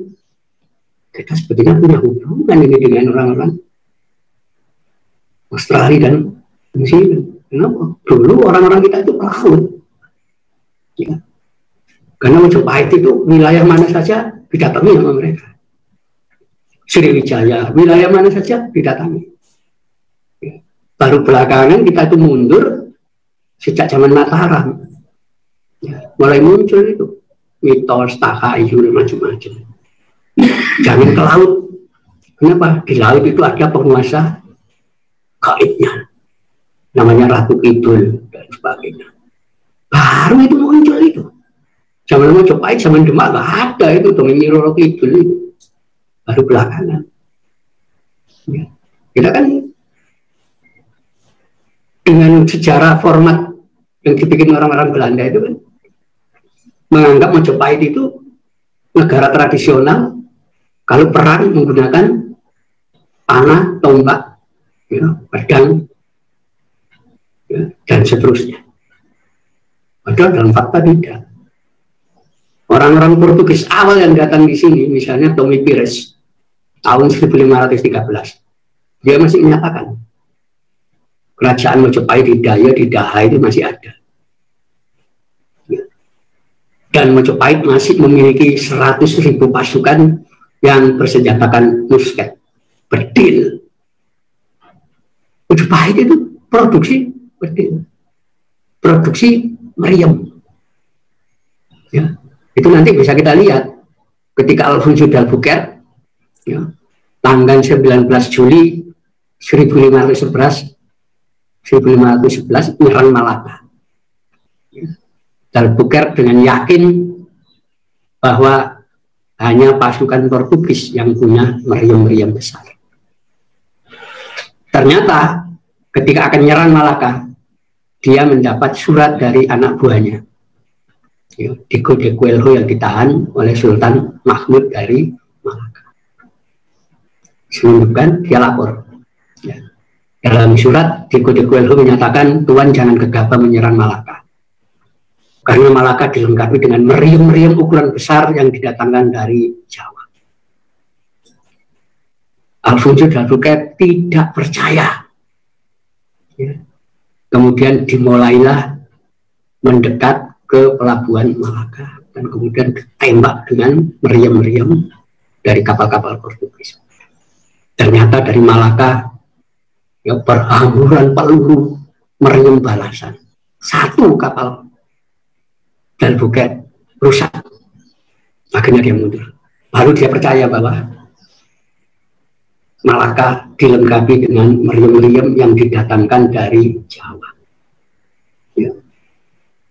kita sebetulnya punya hubungan ini dengan orang-orang Australia dan New Zealand. Kenapa? Dulu orang-orang kita itu pelaut. Ya. Karena Majapahit itu wilayah mana saja didatangi sama mereka. Sriwijaya, wilayah mana saja didatangi. Ya. Baru belakangan kita itu mundur sejak zaman Mataram. Ya. Mulai muncul itu mitos, tahayul, macam-macam. Jangan ke laut. Kenapa? Di laut itu ada penguasa gaibnya, namanya Ratu Kidul dan sebagainya. Baru itu muncul itu. Zaman Majapahit, zaman Demak nggak ada itu dongeng Nyi Roro Kidul itu. Baru belakangan. Ya. Kita kan dengan sejarah format yang dibikin orang-orang Belanda itu kan menganggap Majapahit itu negara tradisional. Kalau perang menggunakan panah, tombak, ya, pedang, ya, dan seterusnya. Padahal dalam fakta tidak. Orang-orang Portugis awal yang datang di sini, misalnya Tommy Pires, tahun 1513, dia masih menyatakan kerajaan Majapahit di Daya, di Daha itu masih ada. Ya. Dan Majapahit masih memiliki 100.000 pasukan yang bersenjatakan musket, bedil. Majapahit itu produksi bedil, produksi meriam. Ya, itu nanti bisa kita lihat ketika Alfonso d'Albuquerque, ya, tanggal 19 Juli 1511 menyerang Malaka. Ya. D'Albuquerque dengan yakin bahwa hanya pasukan Portugis yang punya meriam-meriam besar. Ternyata ketika akan menyerang Malaka, dia mendapat surat dari anak buahnya, Diego de Coelho, yang ditahan oleh Sultan Mahmud dari Malaka. Sebelumnya dia lapor. Ya. Dalam surat, Diego de Coelho menyatakan, Tuan jangan gegabah menyerang Malaka. Karena Malaka dilengkapi dengan meriam-meriam ukuran besar yang didatangkan dari Jawa. Alfonso d'Albuquerque tidak percaya. Ya. Kemudian dimulailah mendekat ke pelabuhan Malaka dan kemudian ditembak dengan meriam-meriam dari kapal-kapal Portugis. Ternyata dari Malaka ya berhamburan peluru meriam balasan. Satu kapal d'Albuquerque rusak. Akhirnya dia mundur. Baru dia percaya bahwa Malaka dilengkapi dengan meriam-meriam yang didatangkan dari Jawa. Ya.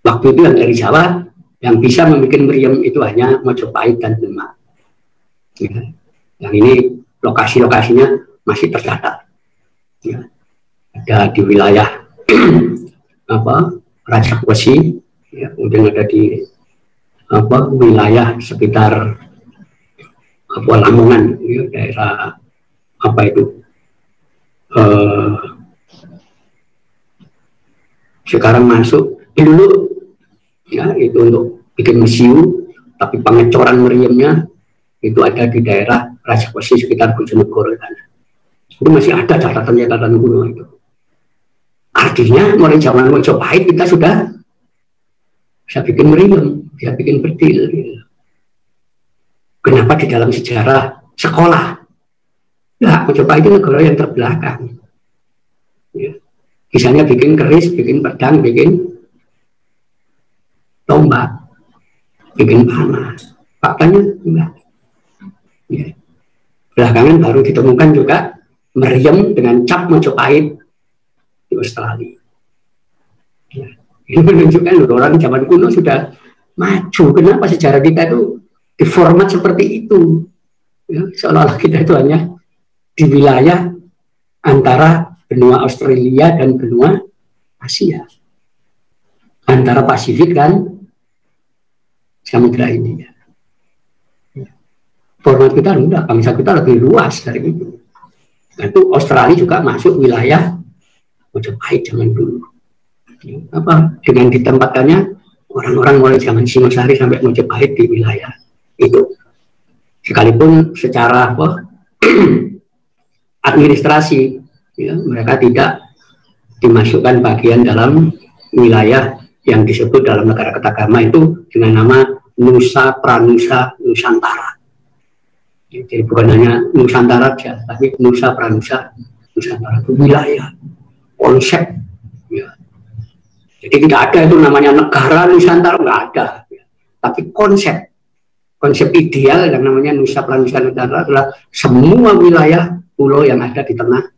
Waktu itu yang dari Jawa yang bisa membuat meriam itu hanya Mojopahit dan Demak. Ya. Yang ini lokasi-lokasinya masih tercatat. Ya. Ada di wilayah Rajabesi, ya, kemudian ada di wilayah sekitar Lamongan, ya, daerah sekarang masuk dulu, ya, itu untuk bikin mesiu, tapi pengecoran meriamnya itu ada di daerah Rajabesi sekitar Bojonegoro. Itu masih ada catatan-catatan kuno itu. Artinya mulai zaman Mojopahit kita sudah bisa bikin meriam, bisa bikin bedil. Gitu. Kenapa di dalam sejarah sekolah? Nah, Mojopahit itu negara yang terbelakang. Ya. Misalnya bikin keris, bikin pedang, bikin tombak, bikin panah. Faktanya enggak. Ya. Belakangan baru ditemukan juga meriam dengan cap Mojopahit di Australia. Ya. Ini menunjukkan orang zaman kuno sudah maju. Kenapa sejarah kita itu diformat seperti itu? Ya, seolah-olah kita itu hanya di wilayah antara benua Australia dan benua Asia, antara Pasifik dan Samudra India. Format kita enggak, bangsa kita lebih luas dari itu. Nah, itu Australia juga masuk wilayah Mojopahit zaman dulu. Dengan ditempatkannya orang-orang mulai zaman Singosari sampai Mojopahit di wilayah itu. Sekalipun secara administrasi, ya, mereka tidak dimasukkan bagian dalam wilayah yang disebut dalam negara ketagama itu dengan nama Nusa Pranusa Nusantara. Jadi bukan hanya Nusantara saja, tapi Nusa Pranusa Nusantara itu wilayah, konsep. Ya. Jadi tidak ada itu namanya negara Nusantara, nggak ada. Ya. Tapi konsep ideal yang namanya Nusa Pranusa Nusantara adalah semua wilayah pulau yang ada di tengah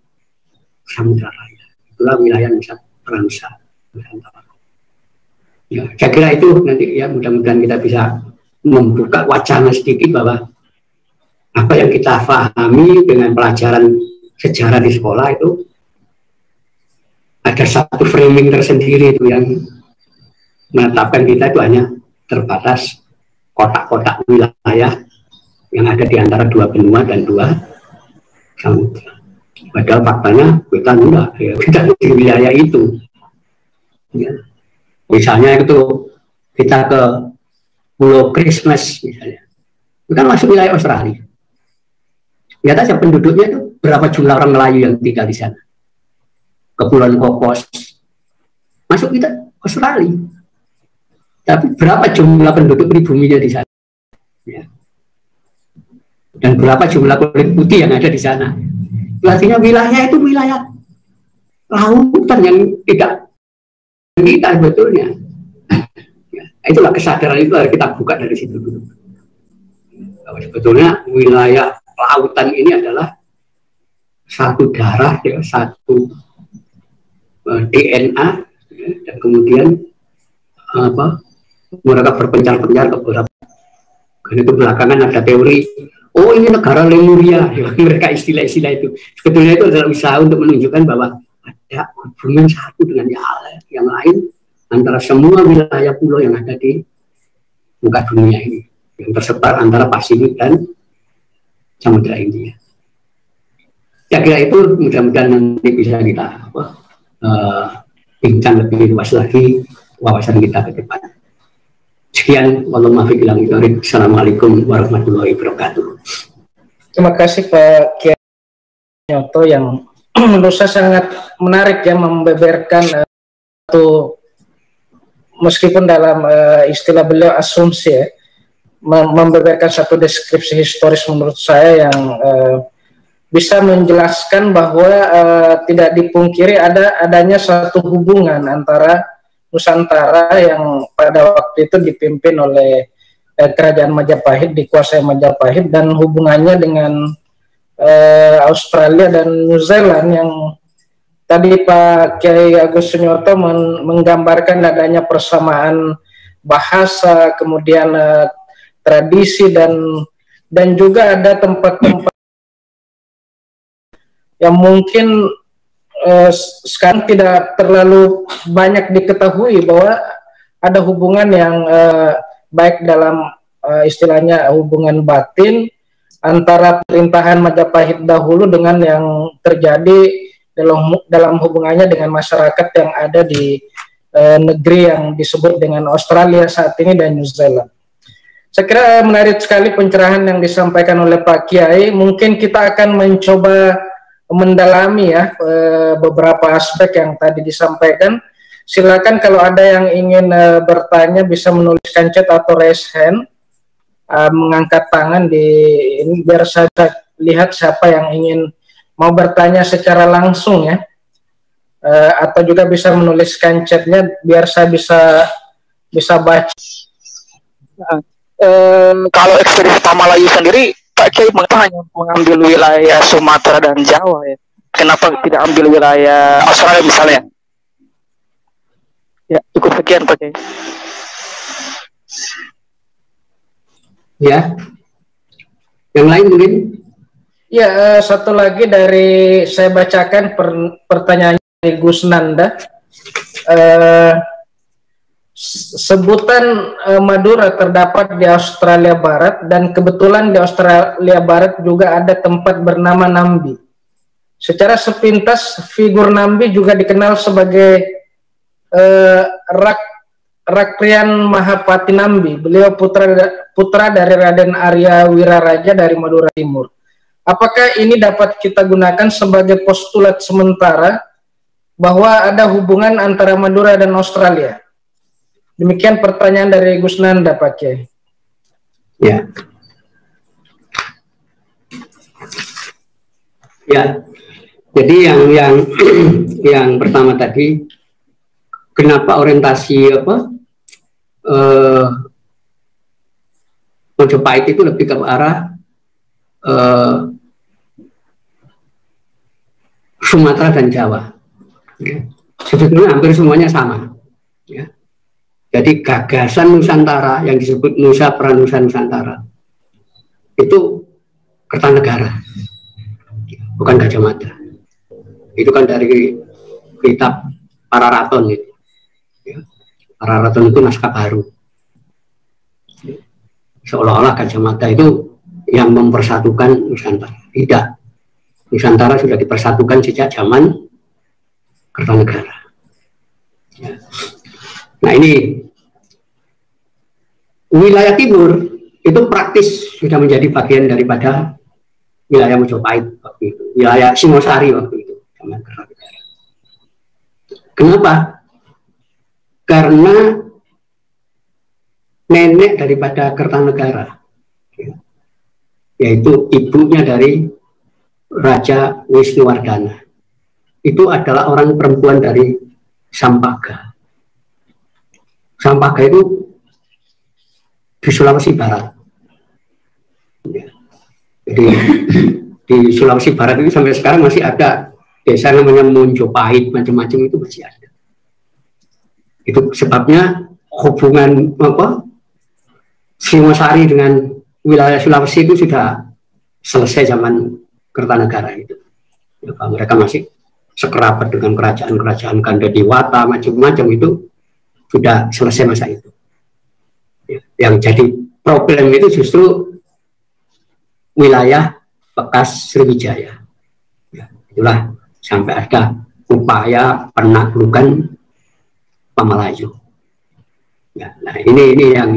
Samudra Raya. Itulah wilayah Nusa Pranusa Nusantara. Ya, saya kira itu nanti ya mudah-mudahan kita bisa membuka wacana sedikit bahwa apa yang kita pahami dengan pelajaran sejarah di sekolah itu ada satu framing tersendiri itu yang menetapkan kita itu hanya terbatas kotak-kotak wilayah yang ada di antara dua benua dan dua samudra. Padahal faktanya kita enggak, ya, kita di wilayah itu. Ya. Misalnya itu kita ke Pulau Christmas misalnya, itu kan masuk wilayah Australia. Lihat aja penduduknya itu berapa jumlah orang Melayu yang tinggal di sana. Kepulauan Kokos masuk kita Australia. Tapi berapa jumlah penduduk pribuminya di sana? Ya. Dan berapa jumlah kulit putih yang ada di sana? Artinya wilayah itu wilayah lautan yang tidak kita sebetulnya. Ya, itulah kesadaran itu harus kita buka dari situ dulu. Sebetulnya wilayah lautan ini adalah satu darah, ya, satu DNA, ya, dan kemudian mereka berpencar-pencar ke beberapa. Dan itu belakangan ada teori, oh ini negara Lemuria, ya, mereka istilah-istilah itu. Sebetulnya itu adalah usaha untuk menunjukkan bahwa ada hubungan satu dengan yang lain antara semua wilayah pulau yang ada di muka dunia ini, yang tersebar antara Pasifik dan Samudra India. Ya kira itu mudah-mudahan nanti bisa kita bincang lebih luas lagi wawasan kita ke depan. Sekian, Assalamualaikum warahmatullahi wabarakatuh. Terima kasih Pak Kiai Nyoto yang menurut saya sangat menarik ya, membeberkan meskipun dalam istilah beliau asumsi ya, membeberkan satu deskripsi historis menurut saya yang bisa menjelaskan bahwa tidak dipungkiri adanya satu hubungan antara Nusantara yang pada waktu itu dipimpin oleh kerajaan Majapahit, dikuasai Majapahit, dan hubungannya dengan Australia dan New Zealand yang tadi Pak Kiai Agus Sunyoto menggambarkan adanya persamaan bahasa, kemudian tradisi dan juga ada tempat-tempat yang mungkin sekarang tidak terlalu banyak diketahui bahwa ada hubungan yang baik dalam istilahnya hubungan batin antara pemerintahan Majapahit dahulu dengan yang terjadi dalam hubungannya dengan masyarakat yang ada di negeri yang disebut dengan Australia saat ini dan New Zealand. Saya kira menarik sekali pencerahan yang disampaikan oleh Pak Kiai. Mungkin kita akan mencoba mendalami ya beberapa aspek yang tadi disampaikan. Silakan kalau ada yang ingin bertanya bisa menuliskan chat atau raise hand, mengangkat tangan di ini biar saya lihat siapa yang ingin mau bertanya secara langsung ya, atau juga bisa menuliskan chatnya biar saya bisa baca. Kalau ekspedisi Tamalayu sendiri, Pak Kiai hanya mengambil wilayah Sumatera dan Jawa ya. Kenapa tidak ambil wilayah Australia misalnya? Ya, cukup sekian Pak Kiai. Ya, yang lain mungkin? Ya, satu lagi dari saya bacakan pertanyaan dari Gus Nanda. Sebutan Madura terdapat di Australia Barat dan kebetulan di Australia Barat juga ada tempat bernama Nambi. Secara sepintas figur Nambi juga dikenal sebagai Rakrian Mahapati Nambi. Beliau putra dari Raden Arya Wiraraja dari Madura Timur. Apakah ini dapat kita gunakan sebagai postulat sementara bahwa ada hubungan antara Madura dan Australia? Demikian pertanyaan dari Gus Nanda, Pak Kiai. Ya. Ya. Jadi yang pertama tadi, kenapa orientasi Majapahit itu lebih ke arah Sumatera dan Jawa. Ya. Sebetulnya hampir semuanya sama. Ya. Jadi gagasan Nusantara yang disebut Nusa Pranusa Nusantara itu Kertanegara, bukan Gajah Mada. Itu kan dari kitab Pararaton itu. Ya. Pararaton itu naskah baru. Ya. Seolah-olah Gajah Mada itu yang mempersatukan Nusantara. Tidak. Nusantara sudah dipersatukan sejak zaman Kertanegara. Ya. Nah ini wilayah timur itu praktis sudah menjadi bagian daripada wilayah Majapahit waktu itu, wilayah Singosari waktu itu. Kenapa? Karena nenek daripada Kertanegara, yaitu ibunya dari Raja Wisnuwardana, itu adalah orang perempuan dari Sampaga. Sampaga itu di Sulawesi Barat. Ya. Jadi di Sulawesi Barat itu sampai sekarang masih ada desa namanya Monjopahit, macam-macam itu masih ada. Itu sebabnya hubungan Singosari dengan wilayah Sulawesi itu sudah selesai zaman Kertanegara itu. Ya, mereka masih sekerabat dengan kerajaan-kerajaan Ganda Dewata, macam-macam itu sudah selesai masa itu. Ya, yang jadi problem itu justru wilayah bekas Sriwijaya. Ya, itulah sampai ada upaya penaklukan Pamalayu. Ya, nah ini yang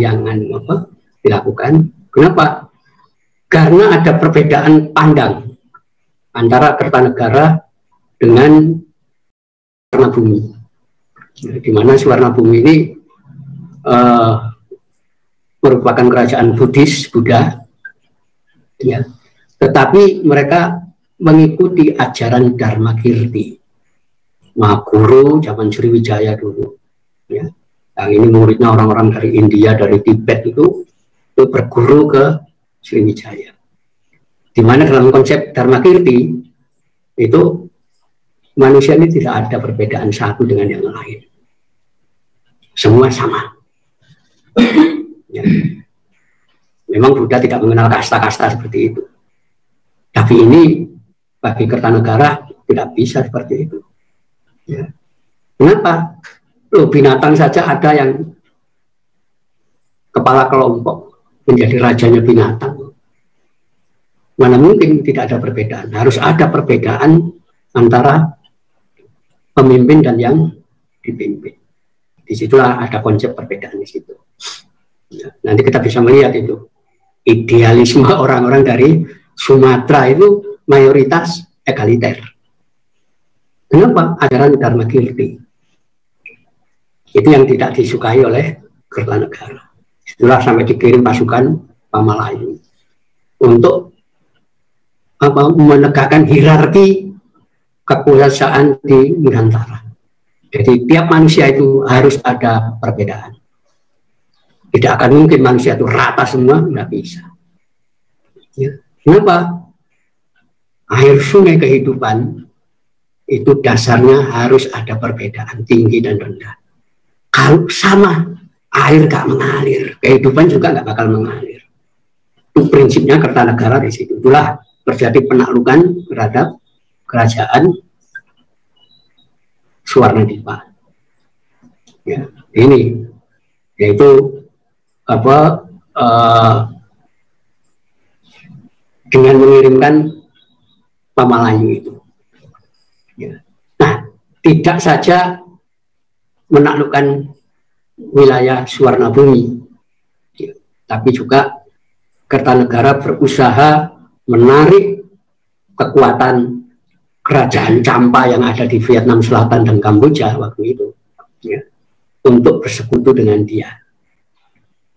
dilakukan. Kenapa? Karena ada perbedaan pandang antara Kertanegara dengan Suwarnabumi. Ya, di mana Suwarnabumi ini merupakan kerajaan Buddha, ya. Tetapi mereka mengikuti ajaran Dharmakirti, Mahaguru zaman Sriwijaya dulu. Ya. Yang ini muridnya orang-orang dari India, dari Tibet itu berguru ke Sriwijaya. Di mana dalam konsep Dharma Kirti itu manusia ini tidak ada perbedaan satu dengan yang lain. Semua sama. Ya. Memang Buddha tidak mengenal kasta-kasta seperti itu. Tapi ini bagi Kertanegara tidak bisa seperti itu. Ya. Kenapa? Loh, binatang saja ada yang kepala kelompok menjadi rajanya binatang. Mana mungkin tidak ada perbedaan? Harus ada perbedaan antara pemimpin dan yang dipimpin. Disitulah ada konsep perbedaan di situ. Ya, nanti kita bisa melihat itu idealisme orang-orang dari Sumatera itu mayoritas egaliter. Kenapa? Ajaran Dharma Kirti itu yang tidak disukai oleh Kertanegara. Itulah sampai dikirim pasukan Pamalayu untuk menegakkan hierarki kekuasaan di Nusantara. Jadi tiap manusia itu harus ada perbedaan. Tidak akan mungkin manusia itu rata semua, nggak bisa. Ya. Kenapa? Air sungai kehidupan itu dasarnya harus ada perbedaan tinggi dan rendah. Kalau sama, air nggak mengalir, kehidupan juga nggak bakal mengalir. Itu prinsipnya Kertanegara di situ. Itulah terjadi penaklukan terhadap kerajaan Suwarnadipa. Ya, ini yaitu dengan mengirimkan Pamalayu itu. Ya. Nah, tidak saja menaklukkan wilayah Suwarnabumi, ya, tapi juga Kertanegara berusaha menarik kekuatan kerajaan Champa yang ada di Vietnam Selatan dan Kamboja waktu itu, ya, untuk bersekutu dengan dia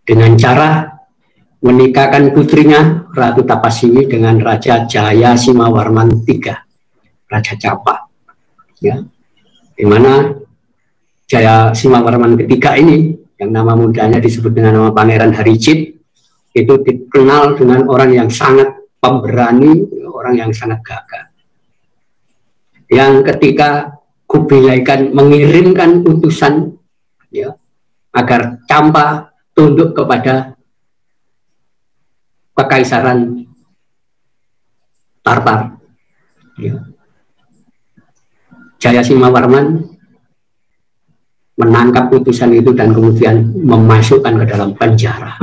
dengan cara menikahkan putrinya Ratu Tapasiwi dengan Raja Jayasimawarman III, Raja Champa, ya, di mana Jayasimawarman III ini yang nama mudanya disebut dengan nama Pangeran Harijit itu dikenal dengan orang yang sangat pemberani, orang yang sangat gagah. Yang ketika Kubilai Khan mengirimkan utusan, ya, agar Champa tunduk kepada Kekaisaran Tartar, ya, Jayasimawarman menangkap utusan itu dan kemudian memasukkan ke dalam penjara.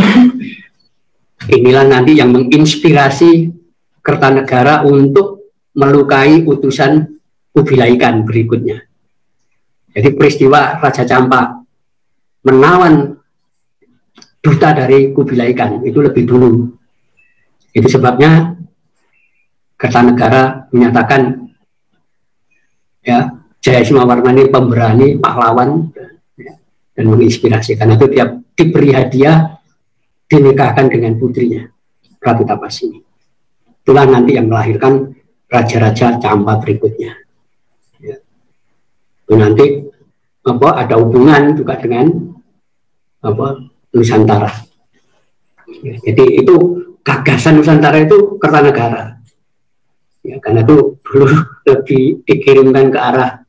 Inilah nanti yang menginspirasi Kertanegara untuk melukai utusan Kubilai Khan berikutnya. Jadi peristiwa Raja Champa menawan duta dari Kubilai Khan itu lebih dulu. Itu sebabnya Kertanegara menyatakan, ya, Jayasimawarman ini pemberani, pahlawan, ya, dan menginspirasi. Karena itu dia diberi hadiah, dinikahkan dengan putrinya Ratu Tapasiwi. Itulah nanti yang melahirkan raja-raja Champa berikutnya. Ya. Itu nanti ada hubungan juga dengan Nusantara. Ya, jadi itu gagasan Nusantara itu Kertanegara. Ya, karena itu dulu lebih dikirimkan ke arah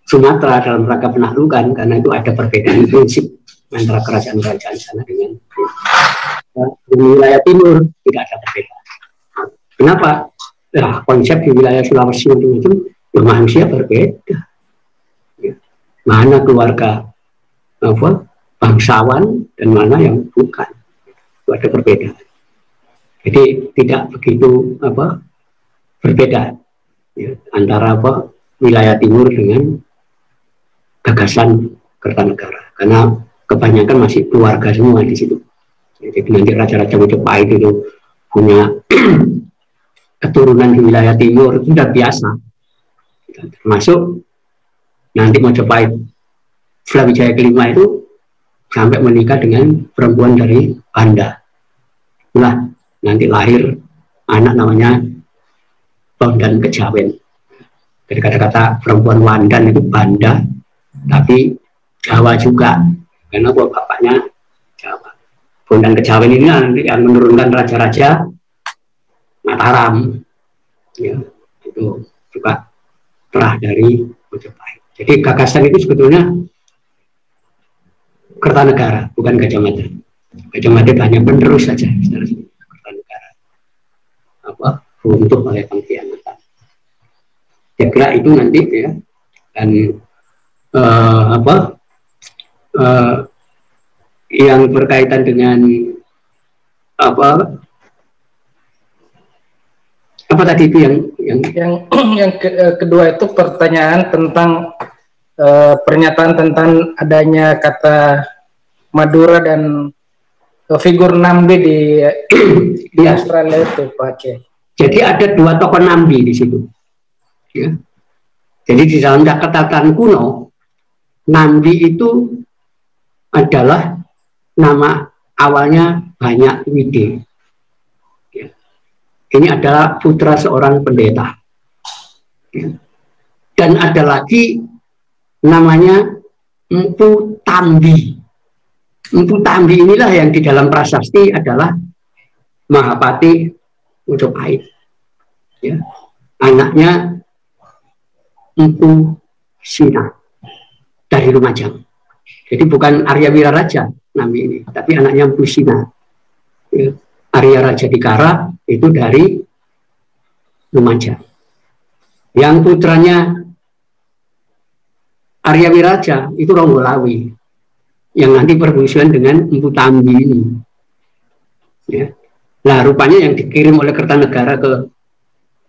Sumatera dalam rangka penaklukan, karena itu ada perbedaan prinsip antara kerajaan-kerajaan sana dengan di wilayah timur tidak ada perbedaan. Kenapa? Nah, konsep di wilayah Sulawesi itu manusia berbeda. Ya. Mana keluarga bangsawan dan mana yang bukan, itu ada perbedaan. Jadi tidak begitu berbeda, ya, antara wilayah timur dengan gagasan Kertanegara, karena kebanyakan masih keluarga semua di situ. Jadi nanti raja-raja Majapahit itu punya keturunan di wilayah timur itu sudah biasa. Termasuk nanti Majapahit Sulawijaya kelima itu sampai menikah dengan perempuan dari Banda. Nah, nanti lahir anak namanya Bondan Kejawen. Jadi kata-kata perempuan Wandan itu Banda, tapi Jawa juga, karena bapaknya Jawa. Bondan Kejawen ini yang menurunkan raja-raja Mataram, ya, itu juga terah dari Majapahit. Jadi gagasan itu sebetulnya Kertanegara, bukan Gajah Mada. Gajah Mada hanya penerus saja, Kertanegara untuk oleh pengkhianatan. Saya kira itu nanti ya, dan yang berkaitan dengan apa tadi itu yang kedua itu pertanyaan tentang pernyataan tentang adanya kata Madura dan figur Nambi di Australia itu, Pak Kiai. Jadi ada dua tokoh Nambi di situ. Ya. Jadi di dalam catatan kuno, Nambi itu adalah nama awalnya Banyak Wide. Ya. Ini adalah putra seorang pendeta. Ya. Dan ada lagi namanya Empu Tambi. Empu Tambi inilah yang di dalam prasasti adalah Mahapati Majapahit. Ya. Anaknya Empu Sina dari Lumajang. Jadi bukan Arya Wiraraja Nambi ini, tapi anaknya Empu Sina. Ya. Arya Raja Dikara itu dari Lumajang. Yang putranya Arya Wiraja itu Ronggolawi, yang nanti permusuhan dengan Empu Tambi ini. Ya. Nah, rupanya yang dikirim oleh Kertanegara ke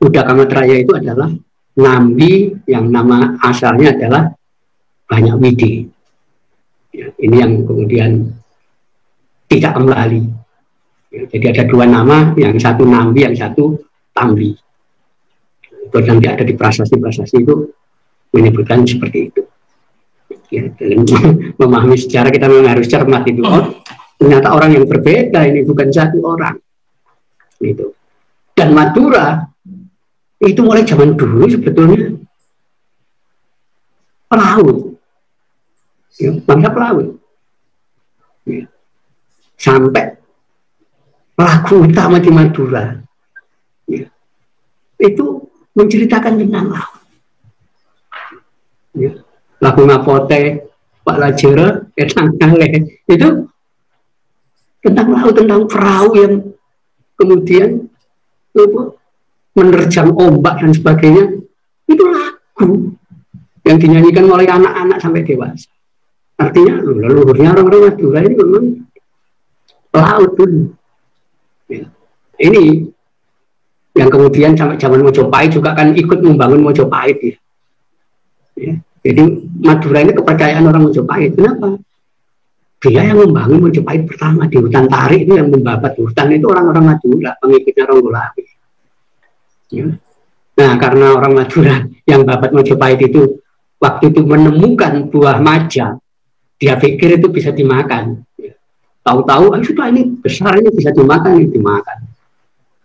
Udakamatraya itu adalah Nambi yang nama asalnya adalah Banyak Wide. Ya, ini yang kemudian tidak kembali. Ya, jadi ada dua nama, yang satu Nambi, yang satu Tambi. Itu nanti ada di prasasti-prasasti itu menyebutkan seperti itu. Ya, dalam memahami sejarah kita memang harus cermat itu. Oh, ternyata orang yang berbeda ini bukan satu orang. Itu. Dan Madura itu mulai zaman dulu sebetulnya pelaut, ya, bangsa pelaut. Ya. Sampai lagu utama di Madura, ya, itu menceritakan tentang laut. Ya. Lagu Ngapote, Pak Lajero, Etang Kale, itu tentang laut, tentang perahu yang kemudian menerjang ombak dan sebagainya. Itu lagu yang dinyanyikan oleh anak-anak sampai dewasa. Artinya leluhurnya orang-orang Madura ini memang laut dulu. Ya. Ini yang kemudian sampai zaman Mojopahit juga kan ikut membangun Mojopahit ya. Ya. Jadi Madura ini kepercayaan orang Mojopahit. Kenapa? Dia yang membangun Mojopahit pertama di hutan tarik itu, yang membabat hutan itu orang-orang Madura, pengikutnya Ronggolawi. Ya. Nah, karena orang Madura yang babat Mojopahit itu waktu itu menemukan buah maja, dia pikir itu bisa dimakan. Ya. Tahu-tahu, sudah ini besar, ini bisa dimakan, ini dimakan.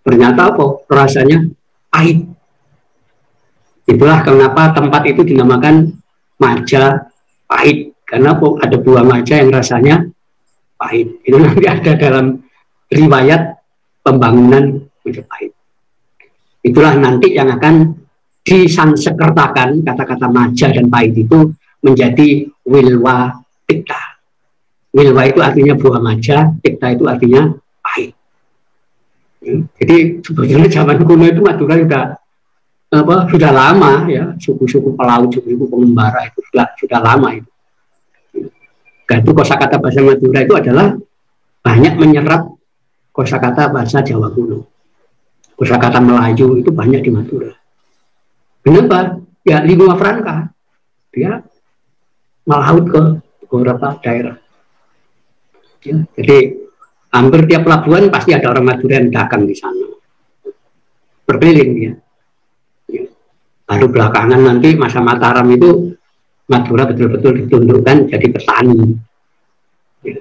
Ternyata apa? Rasanya pahit. Itulah kenapa tempat itu dinamakan Majapahit, karena ada buah maja yang rasanya pahit. Itu nanti ada dalam riwayat pembangunan Majapahit. Itulah nanti yang akan disansekertakan kata-kata maja dan pahit itu menjadi Wilwa Tikta. Wilwa itu artinya buah maja, Tikta itu artinya pahit. Jadi sebetulnya zaman kuno itu Madura sudah lama ya, suku-suku pelaut, suku-suku pengembara itu sudah lama itu. Dan itu kosakata bahasa Madura itu adalah banyak menyerap kosakata bahasa Jawa kuno. Kosakata Melayu itu banyak di Madura. Kenapa? Ya lingua franca, dia melaut ke beberapa daerah. Ya, jadi hampir tiap pelabuhan pasti ada orang Madura yang dagang di sana, berkeliling dia. Lalu belakangan nanti masa Mataram itu Madura betul-betul ditundukkan jadi petani. Ya.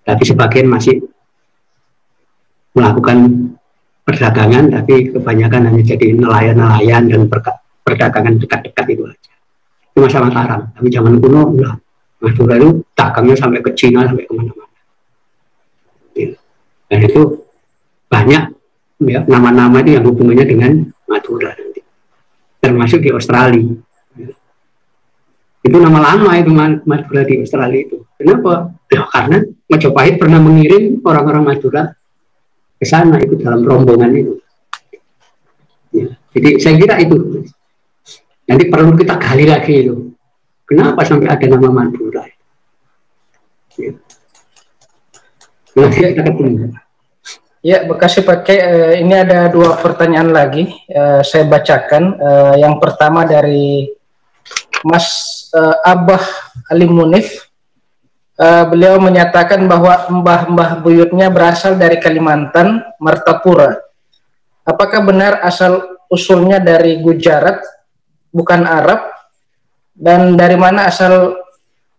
Tapi sebagian masih melakukan perdagangan, tapi kebanyakan hanya jadi nelayan-nelayan dan perdagangan dekat-dekat itu aja. Itu masa Mataram. Tapi zaman kuno, Madura itu dagangnya sampai ke Cina, sampai kemana-mana. Ya. Dan itu banyak ya, nama-nama itu yang hubungannya dengan Madura nanti, termasuk di Australia. Itu nama lama itu Madura di Australia itu. Kenapa? Ya, karena Majapahit pernah mengirim orang-orang Madura ke sana ikut dalam rombongan itu. Ya, jadi saya kira itu nanti perlu kita gali lagi itu. Kenapa sampai ada nama Madura? Ya. Nanti kita ketemu. Ya, Bekasi pakai ini ada 2 pertanyaan lagi. Saya bacakan. Yang pertama dari Mas Abah Ali Munif. Beliau menyatakan bahwa mbah-mbah buyutnya berasal dari Kalimantan, Martapura. Apakah benar asal usulnya dari Gujarat, bukan Arab? Dan dari mana asal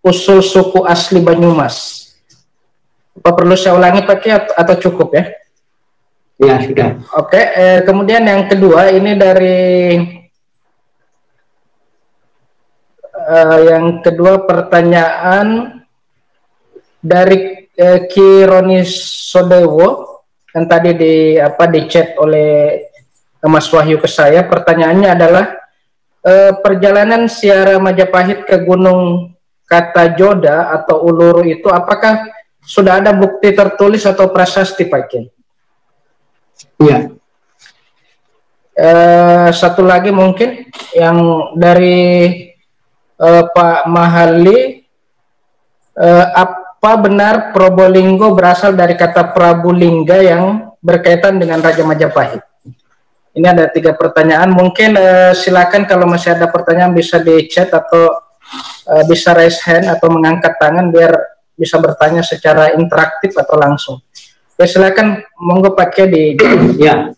usul suku asli Banyumas? Apa perlu saya ulangi pakai atau cukup ya? Ya, sudah. Oke, kemudian yang kedua ini dari yang kedua pertanyaan dari Ki Roni Sodewo yang tadi di chat oleh Mas Wahyu ke saya. Pertanyaannya adalah perjalanan Siara Majapahit ke Gunung Katajoda atau Uluru itu apakah sudah ada bukti tertulis atau prasasti pakai? Iya. Satu lagi mungkin yang dari Pak Mahali, apa benar Probolinggo berasal dari kata Prabulingga yang berkaitan dengan Raja Majapahit? Ini ada 3 pertanyaan. Mungkin silakan kalau masih ada pertanyaan bisa di chat atau bisa raise hand atau mengangkat tangan biar bisa bertanya secara interaktif atau langsung. Ya, silakan, monggo pakai di. Ya.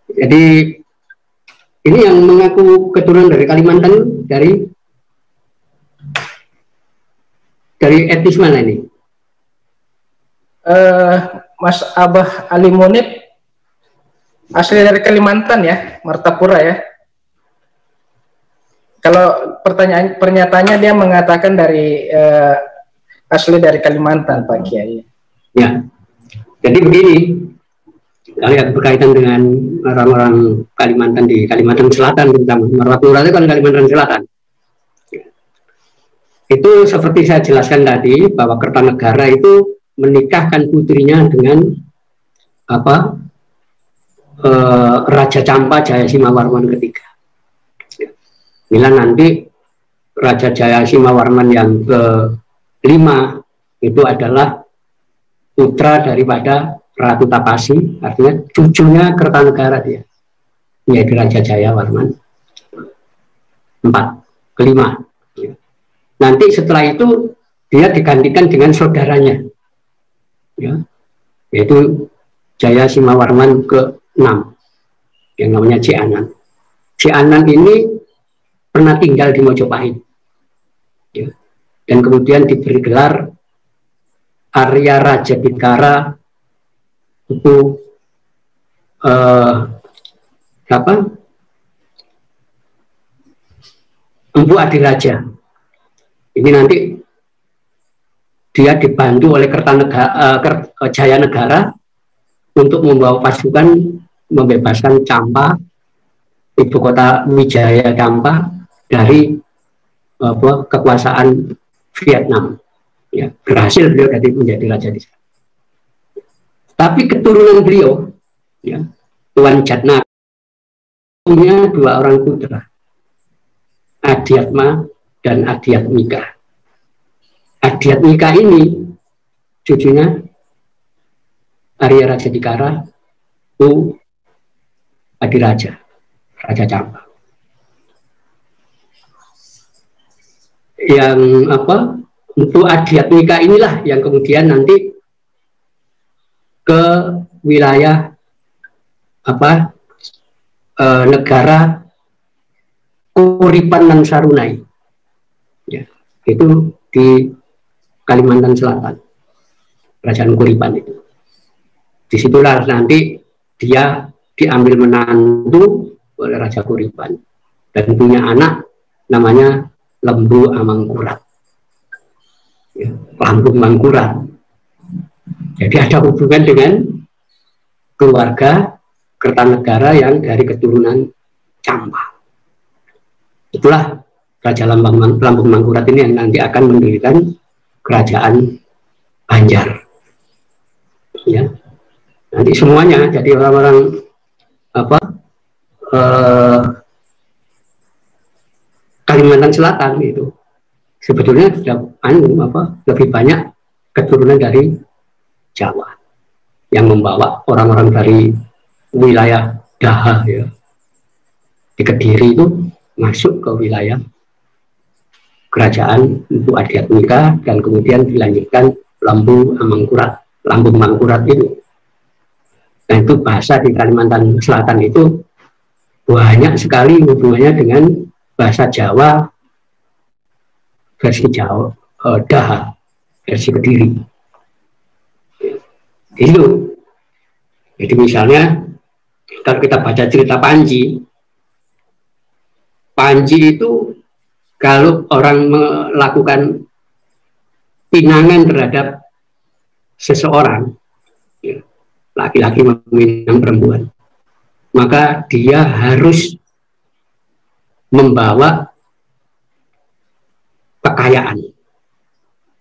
Jadi ini yang mengaku keturunan dari Kalimantan dari etnis mana ini? Mas Abah Ali Munib asli dari Kalimantan ya, Martapura ya. Kalau pernyataannya dia mengatakan dari asli dari Kalimantan, Pak Kiai. Ya, jadi begini, kalau yang berkaitan dengan orang-orang Kalimantan di Kalimantan Selatan, terutama Martapura itu kan Kalimantan Selatan. Itu seperti saya jelaskan tadi bahwa Kertanegara itu menikahkan putrinya dengan Raja Campa Jayasimawarman ketiga. Bila nanti Raja Jayasimawarman yang ke-5 itu adalah putra daripada Ratu Tapasi, artinya cucunya Kertanegara dia, yaitu Raja Jayawarman 4, ke-5. Nanti setelah itu dia digantikan dengan saudaranya, ya, yaitu Jayasimawarman ke-6 yang namanya Cianan. Cianan ini pernah tinggal di Mojopahit, ya, dan kemudian diberi gelar Arya Raja Bidkara itu Empu Adiraja. Ini nanti dia dibantu oleh Jayanegara untuk membawa pasukan membebaskan Campa, ibu kota Wijaya Campa, dari kekuasaan Vietnam. Ya, berhasil beliau menjadi raja di sana. Tapi keturunan beliau, ya, Tuan Jatna punya 2 orang putra, Adiatma dan Adiatmika. Adiatmika ini cucunya Arya Raja Bidkara, itu Adiraja, Raja Campa. Yang untuk Adiatmika inilah yang kemudian nanti ke wilayah negara Kuripan dan Sarunai, ya, itu di Kalimantan Selatan, Kerajaan Kuripan itu. Disitulah nanti dia diambil menantu oleh Raja Kuripan dan punya anak namanya Lembu Amangkurat, ya, Lambung Mangkurat. Jadi ada hubungan dengan keluarga Kertanegara yang dari keturunan Campa. Itulah Raja Lampung Mangkurat ini yang nanti akan mendirikan kerajaan Banjar. Ya, nanti semuanya jadi orang-orang Kalimantan Selatan itu sebetulnya lebih banyak keturunan dari Jawa yang membawa orang-orang dari wilayah Daha ya di Kediri itu masuk ke wilayah kerajaan untuk Adiatmika dan kemudian dilanjutkan Lampung Mangkurat itu. Nah itu bahasa di Kalimantan Selatan itu banyak sekali hubungannya dengan bahasa Jawa versi Jawa Daha versi Kediri. Itu. Jadi misalnya kalau kita baca cerita Panji itu kalau orang melakukan pinangan terhadap seseorang, laki-laki meminang perempuan, maka dia harus membawa kekayaan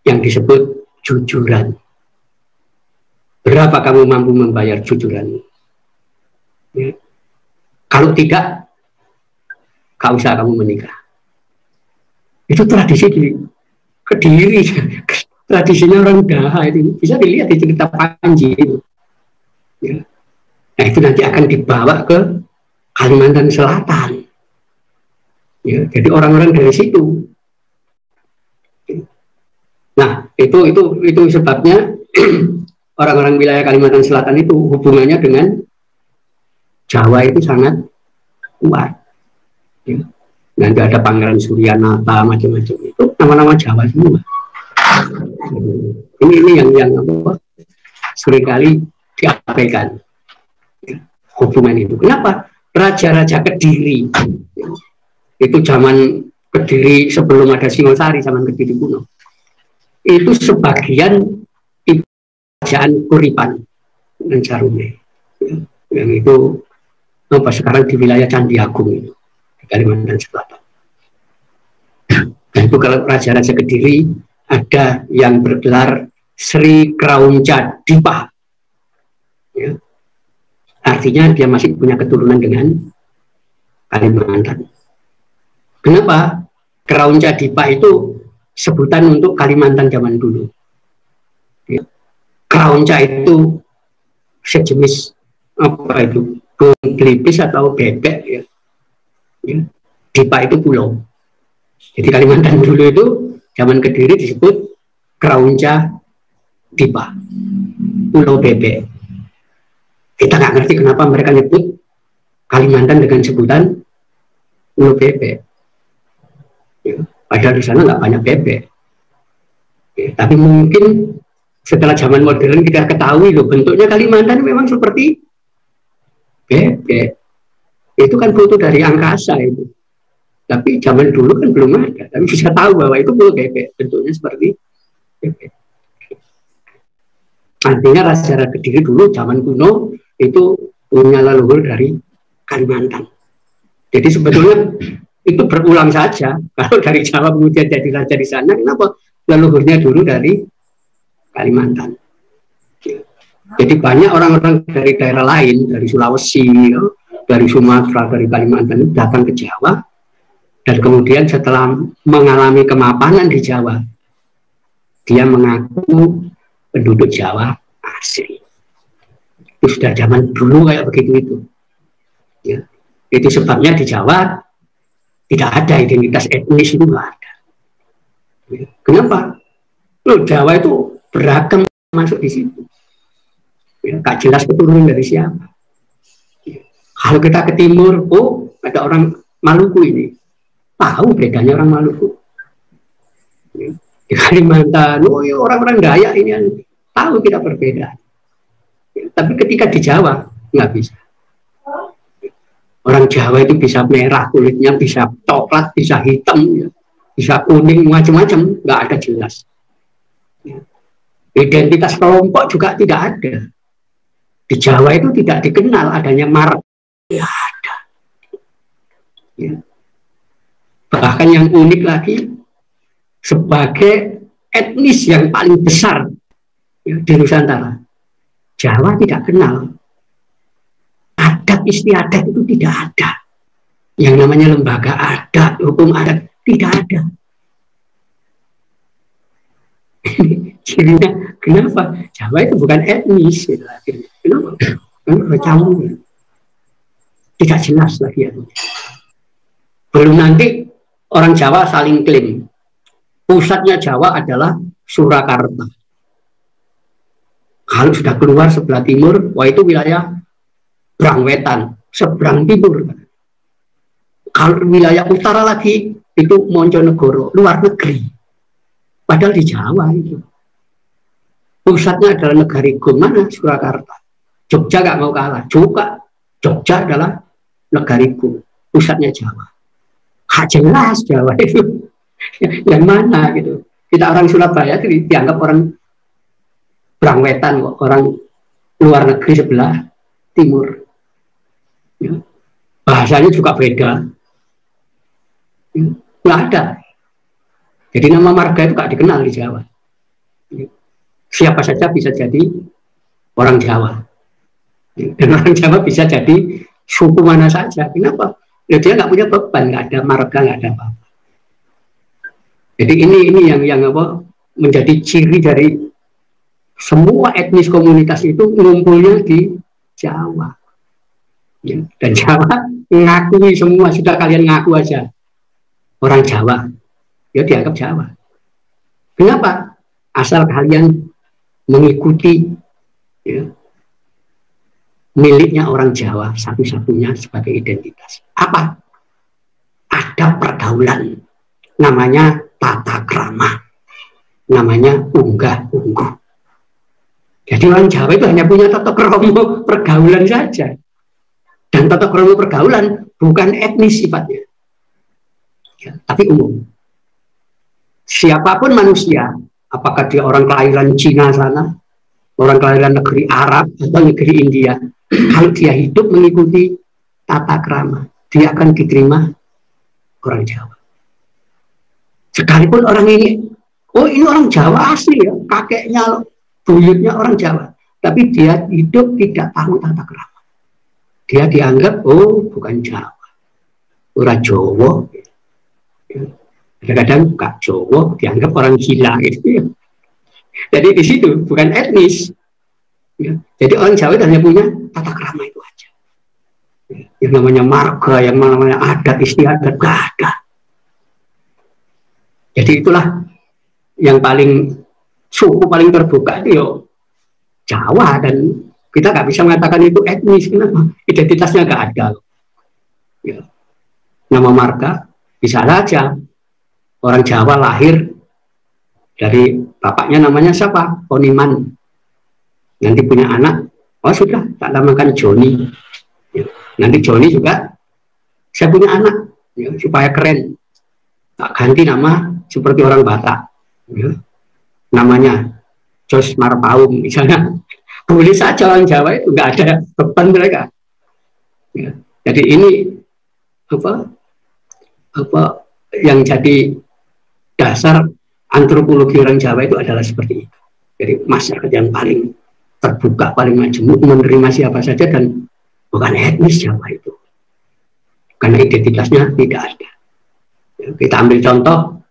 yang disebut jujuran. Berapa kamu mampu membayar jujuran? Ya. Kalau tidak, gak usah kamu menikah. Itu tradisi di Kediri, tradisinya orang Daha itu bisa dilihat di cerita Panji itu. Ya. Nah itu nanti akan dibawa ke Kalimantan Selatan. Ya, jadi orang-orang dari situ. Nah itu sebabnya orang-orang wilayah Kalimantan Selatan itu hubungannya dengan Jawa itu sangat kuat. Ya. Nanti ada Pangeran Suryanata macam-macam itu nama-nama Jawa semua. Ini yang seringkali diabaikan hubungan itu. Kenapa? Raja-raja Kediri itu zaman Kediri sebelum ada Singosari, zaman Kediri kuno. Itu sebagian kerajaan Kuripan dan Carume. Yang itu sekarang di wilayah Candi Agung itu. Kalimantan Selatan. Nah itu kalau raja-raja Kediri ada yang bergelar Sri Kraunca Dipa, ya. Artinya dia masih punya keturunan dengan Kalimantan. Kenapa? Kraunca Dipa itu sebutan untuk Kalimantan zaman dulu. Ya. Kraunca itu sejenis apa itu? Gelipis atau bebek ya. Ya, Dipa itu pulau. Jadi Kalimantan dulu itu zaman Kediri disebut Kraunca Dipa, pulau bebek. Kita nggak ngerti kenapa mereka nyebut Kalimantan dengan sebutan pulau bebek. Ya, padahal di sana nggak banyak bebek. Ya, tapi mungkin setelah zaman modern kita ketahui loh bentuknya Kalimantan memang seperti bebek. Itu kan foto dari angkasa itu. Tapi zaman dulu kan belum ada. Tapi bisa tahu bahwa itu pulau bebek. Bentuknya seperti bebek. Artinya raja-raja Kediri dulu zaman kuno itu punya leluhur dari Kalimantan. Jadi sebetulnya itu berulang saja. Kalau dari Jawa kemudian jadi raja di sana, kenapa leluhurnya dulu dari Kalimantan? Jadi banyak orang-orang dari daerah lain, dari Sulawesi, dari Sumatera, dari Kalimantan datang ke Jawa dan kemudian setelah mengalami kemapanan di Jawa dia mengaku penduduk Jawa asli. Itu sudah zaman dulu kayak begitu itu. Ya. Itu sebabnya di Jawa tidak ada identitas etnis itu nggak ada. Ya. Kenapa? Loh, Jawa itu beragam masuk di situ. Ya, gak jelas keturunan dari siapa. Kalau kita ke timur, oh ada orang Maluku ini, tahu bedanya orang Maluku. Di Kalimantan, oh ya, orang-orang Dayak ini tahu tidak berbeda. Tapi ketika di Jawa nggak bisa. Orang Jawa itu bisa merah kulitnya, bisa coklat, bisa hitam, ya. Bisa kuning, macam-macam, nggak ada jelas. Identitas kelompok juga tidak ada. Di Jawa itu tidak dikenal adanya marga. Ya ada. Ya. Bahkan yang unik lagi, sebagai etnis yang paling besar ya, di Nusantara, Jawa tidak kenal. Adat istiadat itu tidak ada. Yang namanya lembaga adat, hukum adat, tidak ada. Cirinya, kenapa? Jawa itu bukan etnis. Gitu. Kenapa? Karena bercampur. Tidak jelas lagi. Belum nanti orang Jawa saling klaim. Pusatnya Jawa adalah Surakarta. Kalau sudah keluar sebelah timur, wah itu wilayah Brangwetan, seberang timur. Kalau wilayah utara lagi, itu Monconegoro, luar negeri. Padahal di Jawa itu. Pusatnya adalah Negarigo, mana Surakarta. Jogja gak mau kalah, juga Jogja adalah Negarigo, pusatnya Jawa. Gak jelas Jawa itu. Yang mana gitu. Kita orang Surabaya itu dianggap orang Brangwetan, orang luar negeri sebelah timur. Ya. Bahasanya juga beda. Ya. Nggak ada. Jadi nama marga itu gak dikenal di Jawa. Ya. Siapa saja bisa jadi orang Jawa. Ya. Dan orang Jawa bisa jadi suku mana saja. Kenapa? Ya, dia nggak punya beban, nggak ada marga, nggak ada apa-apa. Jadi ini yang apa menjadi ciri dari semua etnis komunitas itu ngumpulnya di Jawa. Ya, dan Jawa ngakui semua, sudah kalian ngaku aja orang Jawa, ya dianggap Jawa. Kenapa? Asal kalian mengikuti ya, miliknya orang Jawa satu-satunya sebagai identitas. Apa? Ada pergaulan, namanya tata krama, namanya unggah-ungguh. Jadi orang Jawa itu hanya punya tata krama pergaulan saja. Dan tata krama pergaulan bukan etnis sifatnya, ya, tapi umum. Siapapun manusia, apakah dia orang kelahiran Cina sana, orang kelahiran negeri Arab atau negeri India, kalau dia hidup mengikuti tata krama, dia akan diterima orang Jawa. Sekalipun orang ini, oh ini orang Jawa asli ya, kakeknya, buyutnya orang Jawa, tapi dia hidup tidak tahu tata krama. Dia dianggap, oh bukan Jawa, orang Jawa. Kadang-kadang Kak Jawa dianggap orang gila gitu ya. Jadi di situ bukan etnis. Ya. Jadi orang Jawa hanya punya tata krama itu aja. Yang namanya marga, yang namanya adat istiadat gak ada. Jadi itulah yang paling suku paling terbuka itu yo Jawa, dan kita nggak bisa mengatakan itu etnis. Kenapa? Identitasnya nggak ada. Ya. Nama marga bisa saja orang Jawa lahir dari bapaknya namanya siapa? Poniman. Nanti punya anak, oh sudah tak namakan Joni. Ya. Nanti Joni juga saya punya anak ya, supaya keren. Tak ganti nama seperti orang Batak. Ya. Namanya Jos Marpaung misalnya. Boleh saja orang Jawa itu nggak ada beban mereka. Ya. Jadi ini apa yang jadi dasar antropologi orang Jawa itu adalah seperti itu. Jadi masyarakat yang paling terbuka, paling majemuk, menerima siapa saja, dan bukan etnis Jawa itu. Karena identitasnya tidak ada. Ya, kita ambil contoh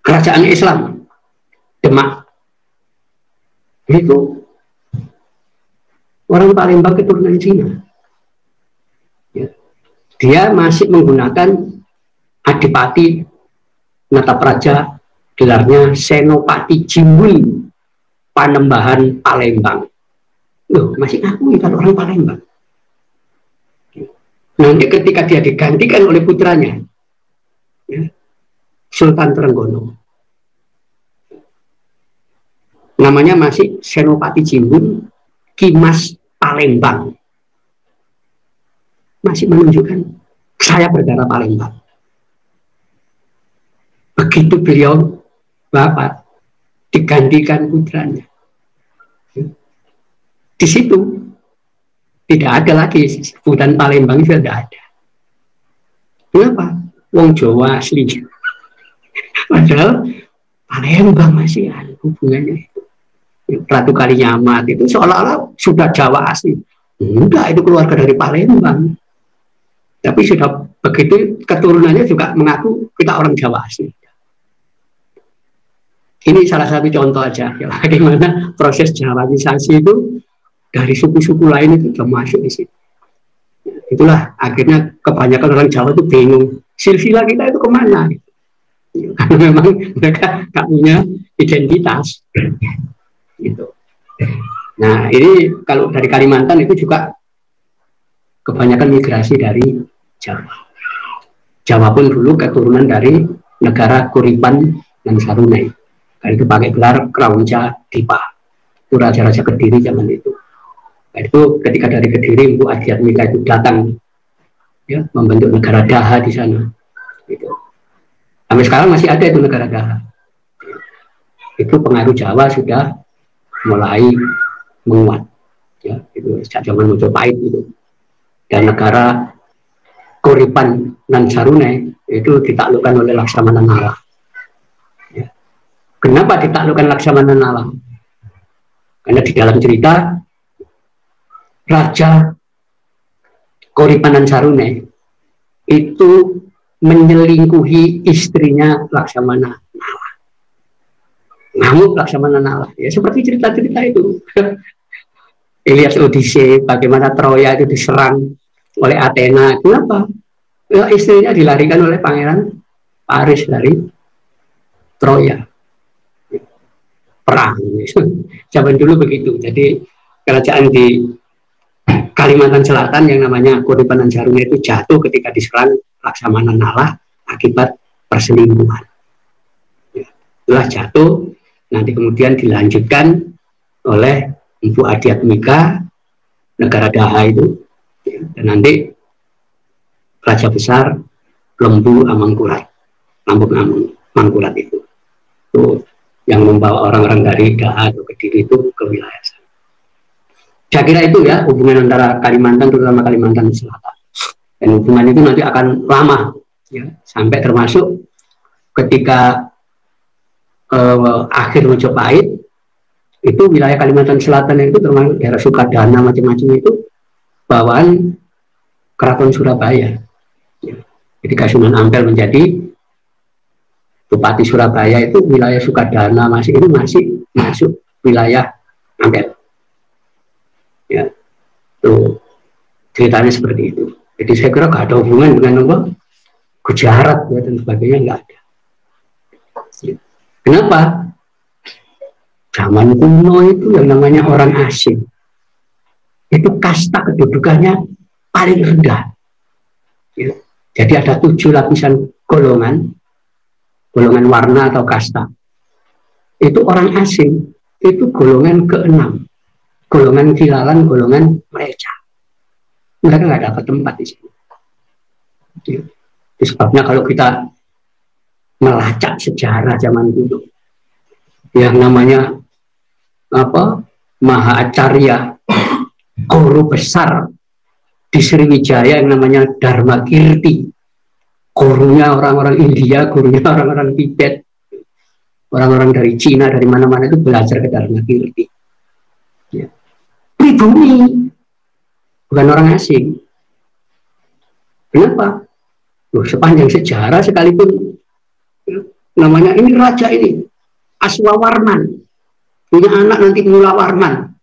kerajaan Islam, Demak. Itu orang Palembang keturunan Cina. Ya. Dia masih menggunakan Adipati Natapraja, gelarnya Senopati Jimbun Panembahan Palembang. Loh, masih ngakui kalau orang Palembang. Nanti ketika dia digantikan oleh putranya, ya, Sultan Trenggono, namanya masih Senopati Jimbun Kimas Palembang, masih menunjukkan saya berdarah Palembang. Begitu beliau bapak digantikan putranya, di situ tidak ada lagi sebutan Palembang, itu tidak ada. Kenapa? Wong Jawa asli. Padahal Palembang masih ada hubungannya. Ratu Kalinyamat itu seolah-olah sudah Jawa asli. Enggak, itu keluarga dari Palembang. Tapi sudah begitu keturunannya juga mengaku kita orang Jawa asli. Ini salah satu contoh aja ya, bagaimana proses Jawaisasi itu dari suku-suku lain itu sudah masuk di situ. Itulah akhirnya kebanyakan orang Jawa itu bingung, silsilah kita itu kemana? Karena memang mereka tak punya identitas. Gitu. Nah, ini kalau dari Kalimantan itu juga kebanyakan migrasi dari Jawa. Jawa pun dulu keturunan dari negara Kuripan dan Sarunai. Karena itu pakai gelar Kraunca Dipa. Itu raja-raja Kediri zaman itu. Nah, itu ketika dari Kediri Mpu Adiatmika itu datang ya, membentuk negara Daha di sana. Gitu. Sampai sekarang masih ada itu negara Daha. Itu pengaruh Jawa sudah mulai menguat, ya itu sejak zaman Majapahit itu. Dan negara Kuripan dan Sarunai itu ditaklukkan oleh Laksamana Nala. Ya. Kenapa ditaklukkan Laksamana Nala? Karena di dalam cerita Raja Kuripan dan Sarunai itu menyelingkuhi istrinya Laksamana Nala. Ngamuk Laksamana Nala, ya seperti cerita-cerita itu. Ilyas Odise, bagaimana Troya itu diserang oleh Athena. Kenapa? Ya, istrinya dilarikan oleh Pangeran Paris dari Troya. Perang. Zaman dulu begitu. Jadi kerajaan di Kalimantan Selatan yang namanya Kuripan dan Sarunai itu jatuh ketika diserang Laksamana Nala akibat perselingkuhan. Ya, itulah jatuh. Nanti kemudian dilanjutkan oleh Mpu Adiatmika, negara Daha itu, dan nanti Raja Besar Lembu Amangkurat, Lambung Mangkurat itu yang membawa orang-orang dari Daha atau Kediri itu ke wilayah sana. Saya kira itu ya hubungan antara Kalimantan, terutama Kalimantan Selatan. Dan hubungan itu nanti akan lama, ya, sampai termasuk ketika akhir Majapahit itu wilayah Kalimantan Selatan itu termasuk daerah Sukadana macam-macam itu bawaan Keraton Surabaya. Ya. Jadi Kasunan Ampel menjadi Bupati Surabaya itu wilayah Sukadana masih masuk wilayah Ampel. Ya, tuh ceritanya seperti itu. Jadi saya kira nggak ada hubungan dengan apa Gujarat ya, dan sebagainya, nggak ada. Kenapa? Zaman kuno itu yang namanya orang asing itu kasta kedudukannya paling rendah. Ya. Jadi ada 7 lapisan golongan warna atau kasta. Itu orang asing itu golongan ke-6, golongan kilalan, golongan meleca. Mereka nggak dapat tempat di sini. Ya. Itu sebabnya kalau kita melacak sejarah zaman dulu, yang namanya apa Mahacarya, guru besar di Sriwijaya yang namanya Dharma Kirti, gurunya orang-orang India, gurunya orang-orang Tibet, orang-orang dari Cina, dari mana-mana itu belajar ke Dharma Kirti. Ya. Pribumi, bukan orang asing. Kenapa? Loh, sepanjang sejarah sekalipun namanya ini raja ini Aswawarman punya anak nanti Mulawarman.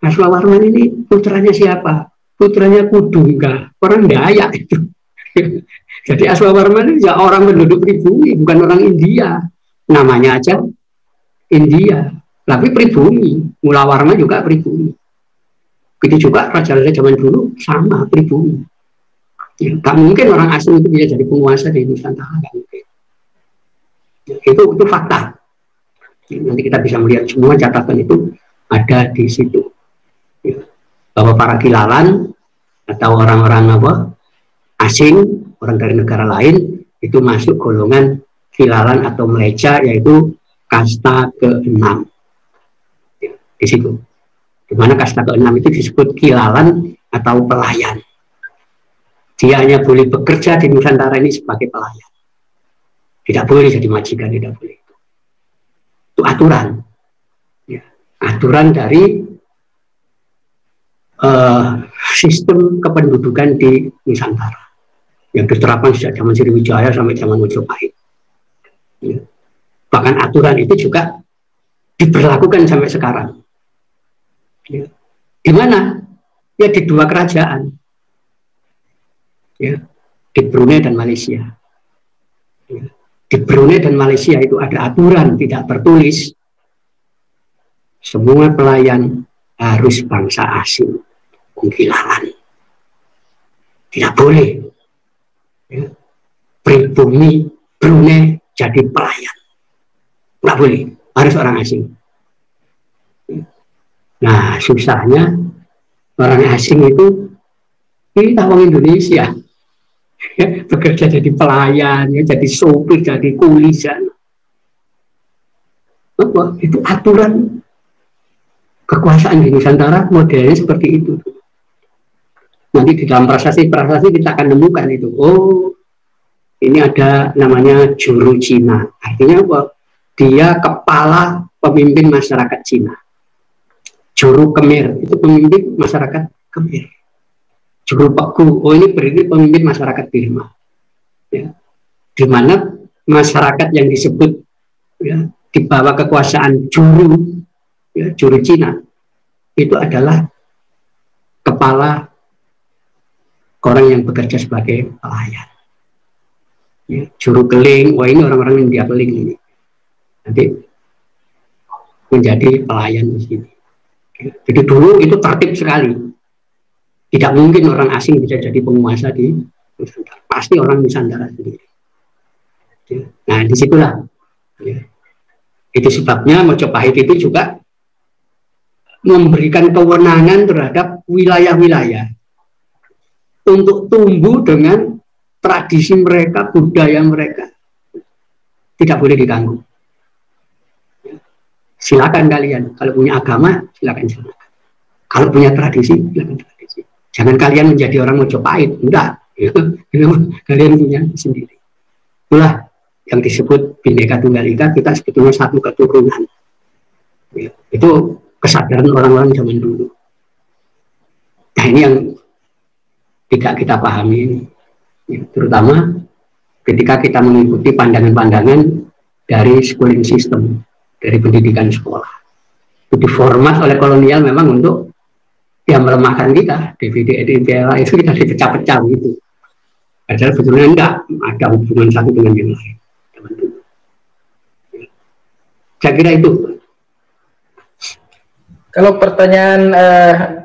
Aswawarman ini putranya siapa? Putranya Kudungga, orang Dayak itu. Jadi Aswawarman itu ya orang penduduk pribumi, bukan orang India. Namanya aja India, tapi pribumi. Mulawarman juga pribumi. Begitu juga raja-raja zaman dulu sama pribumi. Ya, gak mungkin orang asing itu bisa jadi penguasa di Nusantara, gak mungkin. Itu fakta. Nanti kita bisa melihat semua catatan itu ada di situ. Ya. Bahwa para kilalan atau orang-orang asing, orang dari negara lain itu masuk golongan kilalan atau meleca, yaitu kasta ke-6. Ya, di situ. di mana kasta keenam itu disebut kilalan atau pelayan. Dia hanya boleh bekerja di Nusantara ini sebagai pelayan. Tidak boleh jadi majikan, tidak boleh. Itu aturan. Ya, aturan dari sistem kependudukan di Nusantara yang diterapkan sejak zaman Sriwijaya sampai zaman Majapahit. Ya. Bahkan aturan itu juga diberlakukan sampai sekarang. Ya. Di mana? Ya di dua kerajaan. Ya, di Brunei dan Malaysia. Ya. Di Brunei dan Malaysia itu ada aturan tidak tertulis. Semua pelayan harus bangsa asing, kilalan. Tidak boleh. Ya. Pribumi Brunei jadi pelayan. Tidak boleh. Harus orang asing. Nah, susahnya orang asing itu kita orang Indonesia. Ya, bekerja jadi pelayan, ya, jadi sopir, jadi kuli. Itu aturan kekuasaan di Nusantara modelnya seperti itu. Nanti di dalam prasasti kita akan nemukan itu. Oh, ini ada namanya juru Cina. Artinya apa? Dia kepala pemimpin masyarakat Cina. Juru Khmer itu pemimpin masyarakat Khmer. Juru Pegu, oh ini berarti pemimpin masyarakat Burma. Ya. Di mana masyarakat yang disebut ya, di bawah kekuasaan juru, ya, juru Cina, itu adalah kepala orang yang bekerja sebagai pelayan. Ya, juru keling, wah ini orang-orang yang dia keling ini. Nanti menjadi pelayan di sini. Ya, jadi dulu itu tertib sekali. Tidak mungkin orang asing bisa jadi penguasa di Nusantara. Pasti orang Nusantara sendiri. Ya. Nah, disitulah. Ya. Itu sebabnya Majapahit itu juga memberikan kewenangan terhadap wilayah-wilayah untuk tumbuh dengan tradisi mereka, budaya mereka. Tidak boleh diganggu. Ya. Silakan kalian. Kalau punya agama, silakan. Kalau punya tradisi, silakan tradisi. Jangan kalian menjadi orang Majapahit, enggak. Ya. Kalian punya sendiri. Itulah yang disebut Bhinneka Tunggal Ika, kita sebetulnya satu keturunan. Ya. Itu kesadaran orang-orang zaman dulu. Nah ini yang tidak kita pahami ini. Ya, terutama ketika kita mengikuti pandangan-pandangan dari schooling system, dari pendidikan sekolah. Itu diformat oleh kolonial memang untuk yang melemahkan kita, DVD itu kita dipecah-pecah gitu. Padahal sebetulnya enggak ada hubungan satu dengan yang lain. Saya kira itu. Kalau pertanyaan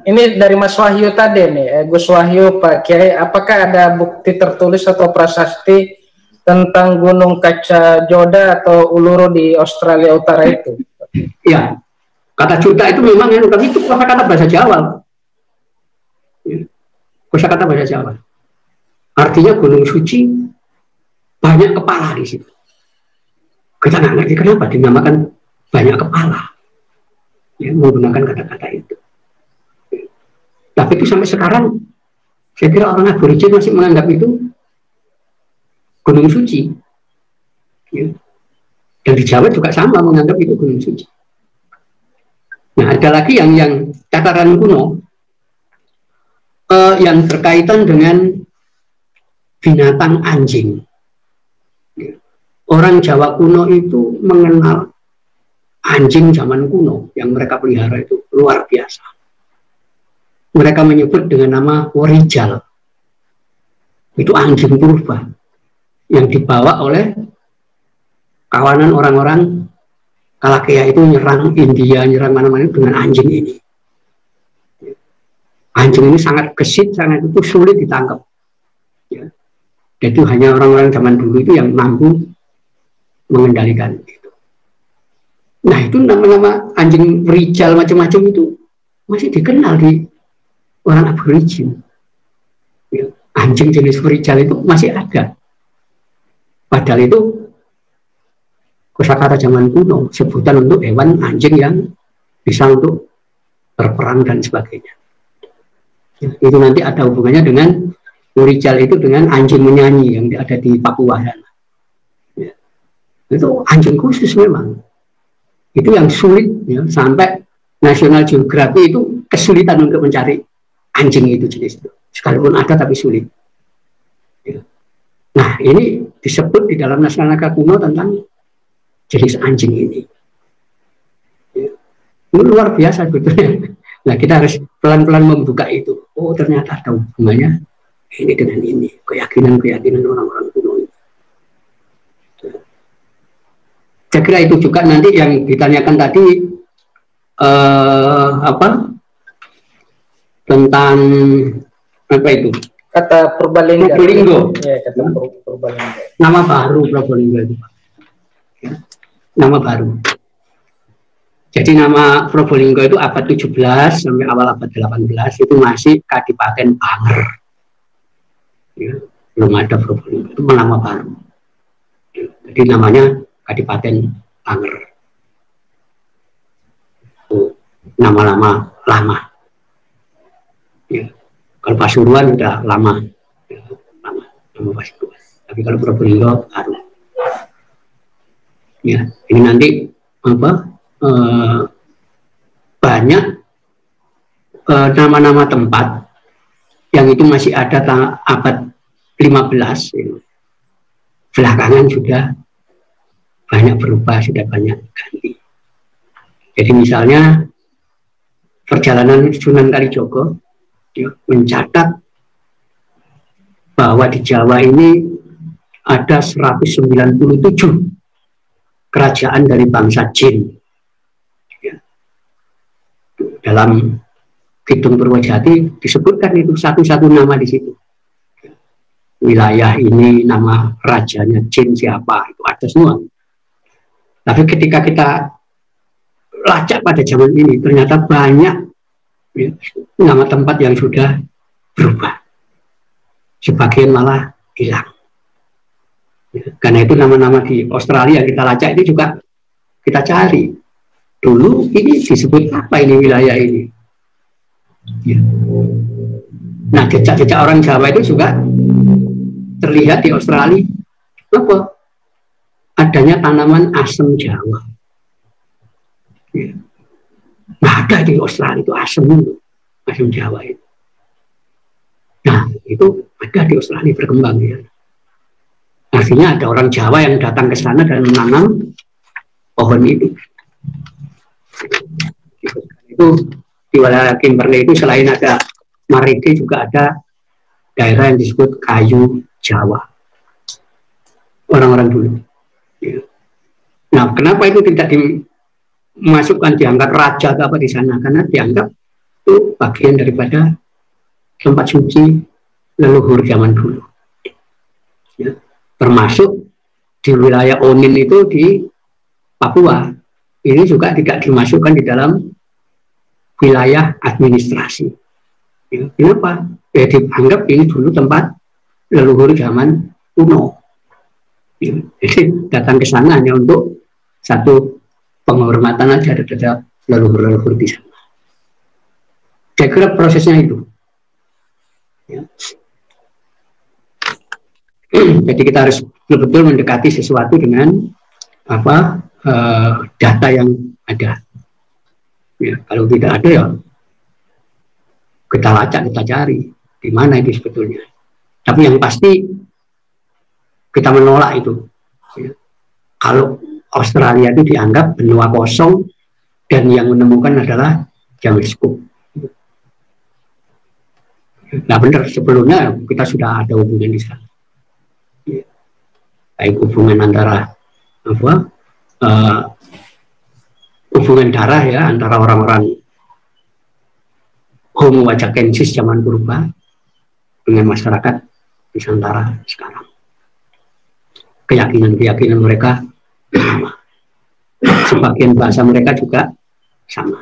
ini dari Mas Wahyu tadi nih, Gus Wahyu, Pak Kiai, apakah ada bukti tertulis atau prasasti tentang Gunung Kaca Joda atau Uluru di Australia Utara itu? Ya, kata Joda itu memang, tapi itu kata bahasa Jawa. Kosakata bahasa Jawa. Artinya gunung suci banyak kepala di situ. Kita nggak ngerti kenapa dinamakan banyak kepala. Ya, menggunakan kata-kata itu. Tapi itu sampai sekarang, saya kira orang Aborigin masih menganggap itu gunung suci. Ya. Dan di Jawa juga sama menganggap itu gunung suci. Nah, ada lagi yang cataran kuno. Yang berkaitan dengan binatang anjing. Orang Jawa kuno itu mengenal anjing zaman kuno yang mereka pelihara itu luar biasa. Mereka menyebut dengan nama Warijal. Itu anjing purba yang dibawa oleh kawanan orang-orang Kalakea itu nyerang India, nyerang mana-mana dengan anjing ini. Anjing ini sangat gesit, sangat itu sulit ditangkap. Ya. Dan itu hanya orang-orang zaman dulu itu yang mampu mengendalikan itu. Nah itu nama-nama anjing Rijal macam-macam itu masih dikenal di orang Aborigin. Ya. Anjing jenis Rijal itu masih ada. Padahal itu kosakata zaman kuno, sebutan untuk hewan anjing yang bisa untuk berperang dan sebagainya. Itu nanti ada hubungannya dengan Murijal itu dengan anjing menyanyi yang ada di Papua. Ya. Itu anjing khusus memang. Itu yang sulit ya, sampai National Geographic itu kesulitan untuk mencari anjing itu jenis itu. Sekalipun ada tapi sulit. Ya. Nah ini disebut di dalam naskah kuno tentang jenis anjing ini. Ya. Itu luar biasa sebetulnya. Nah kita harus pelan-pelan membuka itu. Oh ternyata ada hubungannya ini dengan ini, keyakinan orang-orang kuno itu. Saya kira itu juga nanti yang ditanyakan tadi tentang apa itu? Kata Purbalingga. Ya, kata Purbalingga. Nama baru Purbalingga itu. Ya, nama baru. Jadi nama Probolinggo itu abad 17 sampai awal abad 18 itu masih Kadipaten Banger. Ya, belum ada Probolinggo, itu nama baru. Ya, jadi namanya Kadipaten Banger. Nama-nama lama. Ya, kalau Pasuruan udah lama. Ya, nama Pasuruan. Tapi kalau Probolinggo baru. Ya, ini nanti apa? Banyak nama-nama tempat yang itu masih ada abad 15 ya. Belakangan sudah banyak berubah, sudah banyak ganti. Jadi misalnya perjalanan Sunan Kalijogo ya, mencatat bahwa di Jawa ini ada 197 kerajaan dari bangsa Jin. Dalam Kidung Purwojati disebutkan itu satu-satu nama di situ. Wilayah ini nama rajanya Jin siapa itu ada semua. Tapi ketika kita lacak pada zaman ini ternyata banyak ya, nama tempat yang sudah berubah. Sebagian malah hilang. Ya, karena itu nama-nama di Australia kita lacak itu juga kita cari. Dulu ini disebut apa ini wilayah ini? Ya. Nah, jejak-jejak orang Jawa itu juga terlihat di Australia. Apa? Adanya tanaman asem Jawa. Ya. Nah, ada di Australia itu asem Jawa itu. Nah, itu ada di Australia berkembang ya. Artinya ada orang Jawa yang datang ke sana dan menanam pohon itu. Itu di wilayah Kimberley itu selain ada Maride juga ada daerah yang disebut kayu Jawa orang-orang dulu ya. Nah kenapa itu tidak dimasukkan diangkat raja atau apa di sana, karena dianggap itu bagian daripada tempat suci leluhur zaman dulu ya. Termasuk di wilayah Onin itu di Papua ini juga tidak dimasukkan di dalam wilayah administrasi. Ya, kenapa? Ya dianggap ini dulu tempat leluhur zaman kuno. Ya, jadi datang ke sana hanya untuk satu penghormatan aja terhadap leluhur-leluhur di sana. Saya kira prosesnya itu. Ya. Jadi kita harus betul-betul mendekati sesuatu dengan apa? Data yang ada. Ya, kalau tidak ada ya kita lacak, kita cari di mana itu sebetulnya. Tapi yang pasti kita menolak itu. Ya. Kalau Australia itu dianggap benua kosong dan yang menemukan adalah James Cook. Nah benar, sebelumnya kita sudah ada hubungan di sana. Ya. Baik hubungan antara apa? Hubungan darah ya antara orang-orang Homo wajakensis zaman purba dengan masyarakat Nusantara sekarang. Keyakinan mereka sama. Sebagian bahasa mereka juga sama.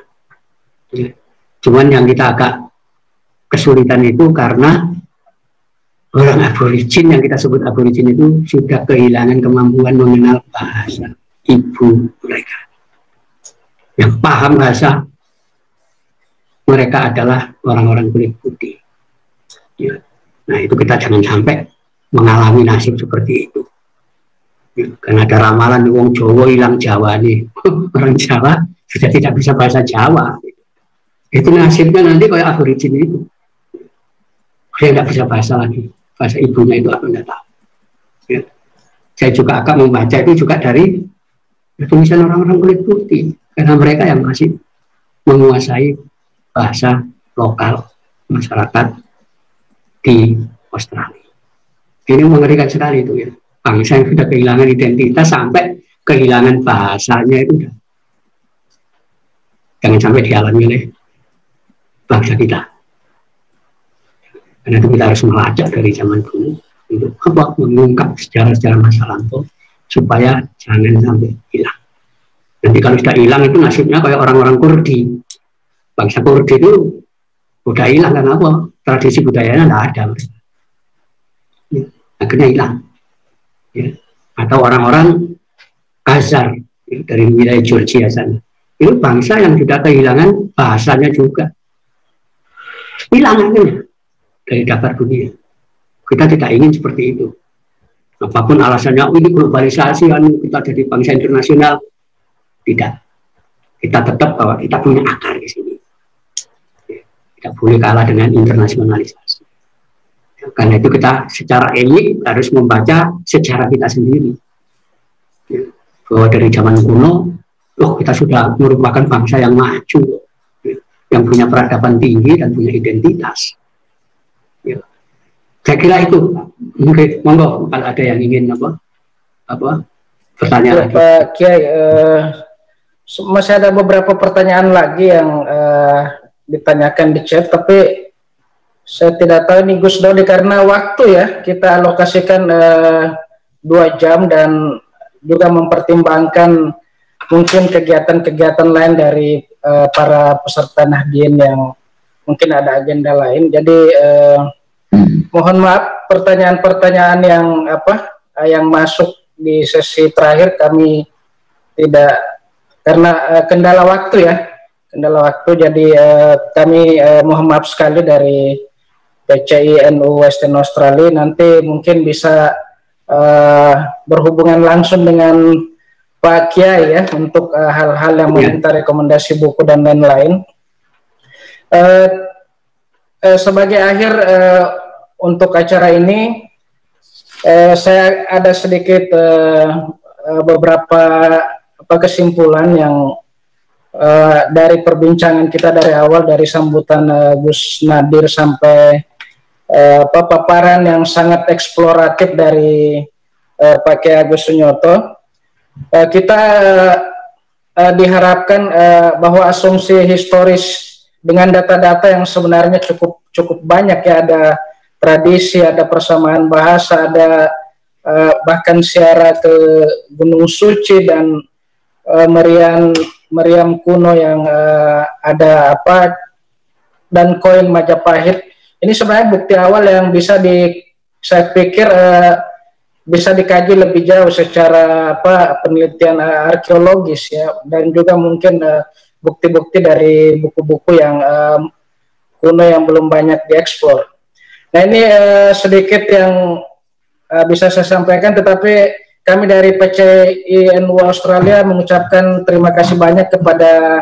Ya. Cuman yang kita agak kesulitan itu karena orang aborigin yang kita sebut aborigin itu sudah kehilangan kemampuan mengenal bahasa ibu mereka. Yang paham bahasa mereka adalah orang-orang kulit putih. Ya. Nah itu kita jangan sampai mengalami nasib seperti itu. Ya, karena ada ramalan wong Jawa hilang Jawa nih. Orang Jawa sudah tidak bisa bahasa Jawa. Itu nasibnya nanti kayak aborigin itu. Saya tidak bisa bahasa lagi. Bahasa ibunya itu aku tidak tahu. Ya. Saya juga akan membaca itu juga dari tulisan orang-orang kulit putih. Karena mereka yang masih menguasai bahasa lokal masyarakat di Australia. Ini mengerikan sekali itu ya. Bangsa yang sudah kehilangan identitas sampai kehilangan bahasanya itu udah. Jangan sampai dialami oleh bangsa kita. Karena itu kita harus melacak dari zaman dulu untuk apa, mengungkap sejarah-sejarah masa lampau supaya jangan sampai hilang. Nanti kalau sudah hilang itu nasibnya kayak orang-orang Kurdi. Bangsa Kurdi itu udah hilang karena apa? Tradisi budayanya tidak ada. Ya, akhirnya hilang. Ya. Atau orang-orang Khazar ya, dari wilayah Georgia sana. Itu bangsa yang sudah kehilangan bahasanya juga. Hilang akhirnya dari daftar dunia. Kita tidak ingin seperti itu. Apapun alasannya, oh, ini globalisasi, kita jadi bangsa internasional. Tidak. Kita tetap bahwa kita punya akar di sini. Tidak boleh kalah dengan internasionalisasi. Karena itu kita secara elit harus membaca sejarah kita sendiri. Bahwa dari zaman kuno, kita sudah merupakan bangsa yang maju, yang punya peradaban tinggi dan punya identitas. Saya kira itu. Mungkin, monggo kalau ada yang ingin pertanyaan lagi. Pak Kiai, masih ada beberapa pertanyaan lagi yang ditanyakan di chat, tapi saya tidak tahu ini Gus Dodi karena waktu ya kita alokasikan 2 jam dan juga mempertimbangkan mungkin kegiatan-kegiatan lain dari para peserta Nahdien yang mungkin ada agenda lain. Jadi mohon maaf pertanyaan-pertanyaan yang masuk di sesi terakhir kami tidak, karena kendala waktu ya. Jadi kami mohon maaf sekali dari PCI NU Western Australia. Nanti mungkin bisa berhubungan langsung dengan Pak Kiai ya untuk hal-hal yang meminta rekomendasi buku dan lain-lain. Sebagai akhir untuk acara ini, saya ada sedikit beberapa kesimpulan yang dari perbincangan kita dari awal, dari sambutan Gus Nadir sampai paparan yang sangat eksploratif dari Pak Kiai Agus Sunyoto. Kita diharapkan bahwa asumsi historis dengan data-data yang sebenarnya cukup banyak ya, ada tradisi, ada persamaan bahasa, ada bahkan ziarah ke Gunung Suci dan meriam kuno yang ada dan koin Majapahit. Ini sebenarnya bukti awal yang saya pikir bisa dikaji lebih jauh secara penelitian arkeologis ya, dan juga mungkin bukti-bukti dari buku-buku yang kuno yang belum banyak dieksplor. Nah ini sedikit yang bisa saya sampaikan, tetapi kami dari PCI NU Australia mengucapkan terima kasih banyak kepada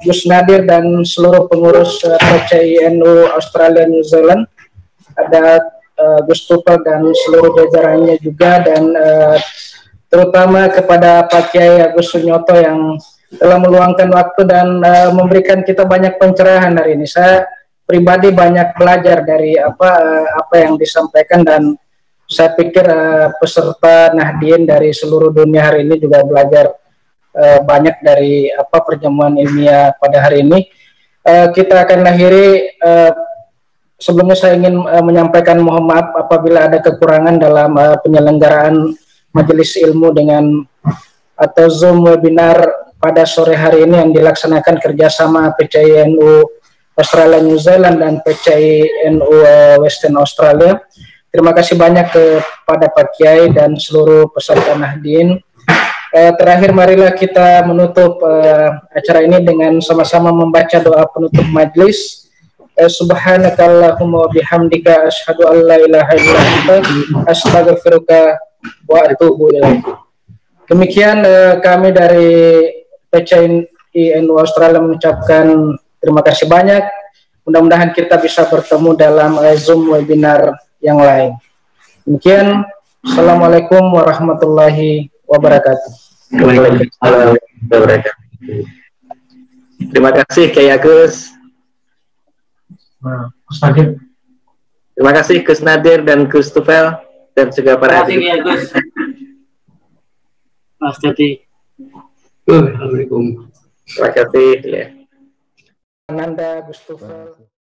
Gus Nadir dan seluruh pengurus PCI NU Australia New Zealand. Ada Gus Tupel dan seluruh jajarannya juga, dan terutama kepada Pak Kiai Agus Sunyoto yang telah meluangkan waktu dan memberikan kita banyak pencerahan hari ini. Saya pribadi banyak belajar dari apa yang disampaikan, dan saya pikir peserta Nahdien dari seluruh dunia hari ini juga belajar banyak dari perjamuan ilmiah pada hari ini. Kita akan akhiri. Sebelumnya saya ingin menyampaikan mohon maaf apabila ada kekurangan dalam penyelenggaraan majelis ilmu atau Zoom webinar pada sore hari ini yang dilaksanakan kerjasama PCI NU Australia New Zealand dan PCI NU Western Australia. Terima kasih banyak kepada Pak Kiai dan seluruh peserta Nahdien. terakhir marilah kita menutup acara ini dengan sama-sama membaca doa penutup majelis. Subhanakallahumma wa bihamdika asyhadu an la ilaha illa anta astaghfiruka wa atubu ilaik. Demikian kami dari PCNI Australia mengucapkan terima kasih banyak. Mudah-mudahan kita bisa bertemu dalam Zoom webinar yang lain. Demikian, Assalamualaikum warahmatullahi wabarakatuh. Waalaikumsalam warahmatullahi wabarakatuh. Terima kasih Kiai Agus. Terima kasih Gus Nadir dan Gus Tufel dan juga para Terima kasih Kiai Agus. Mas Tati. Assalamualaikum. Terima kasih ya. Ananda, Gus Tufel.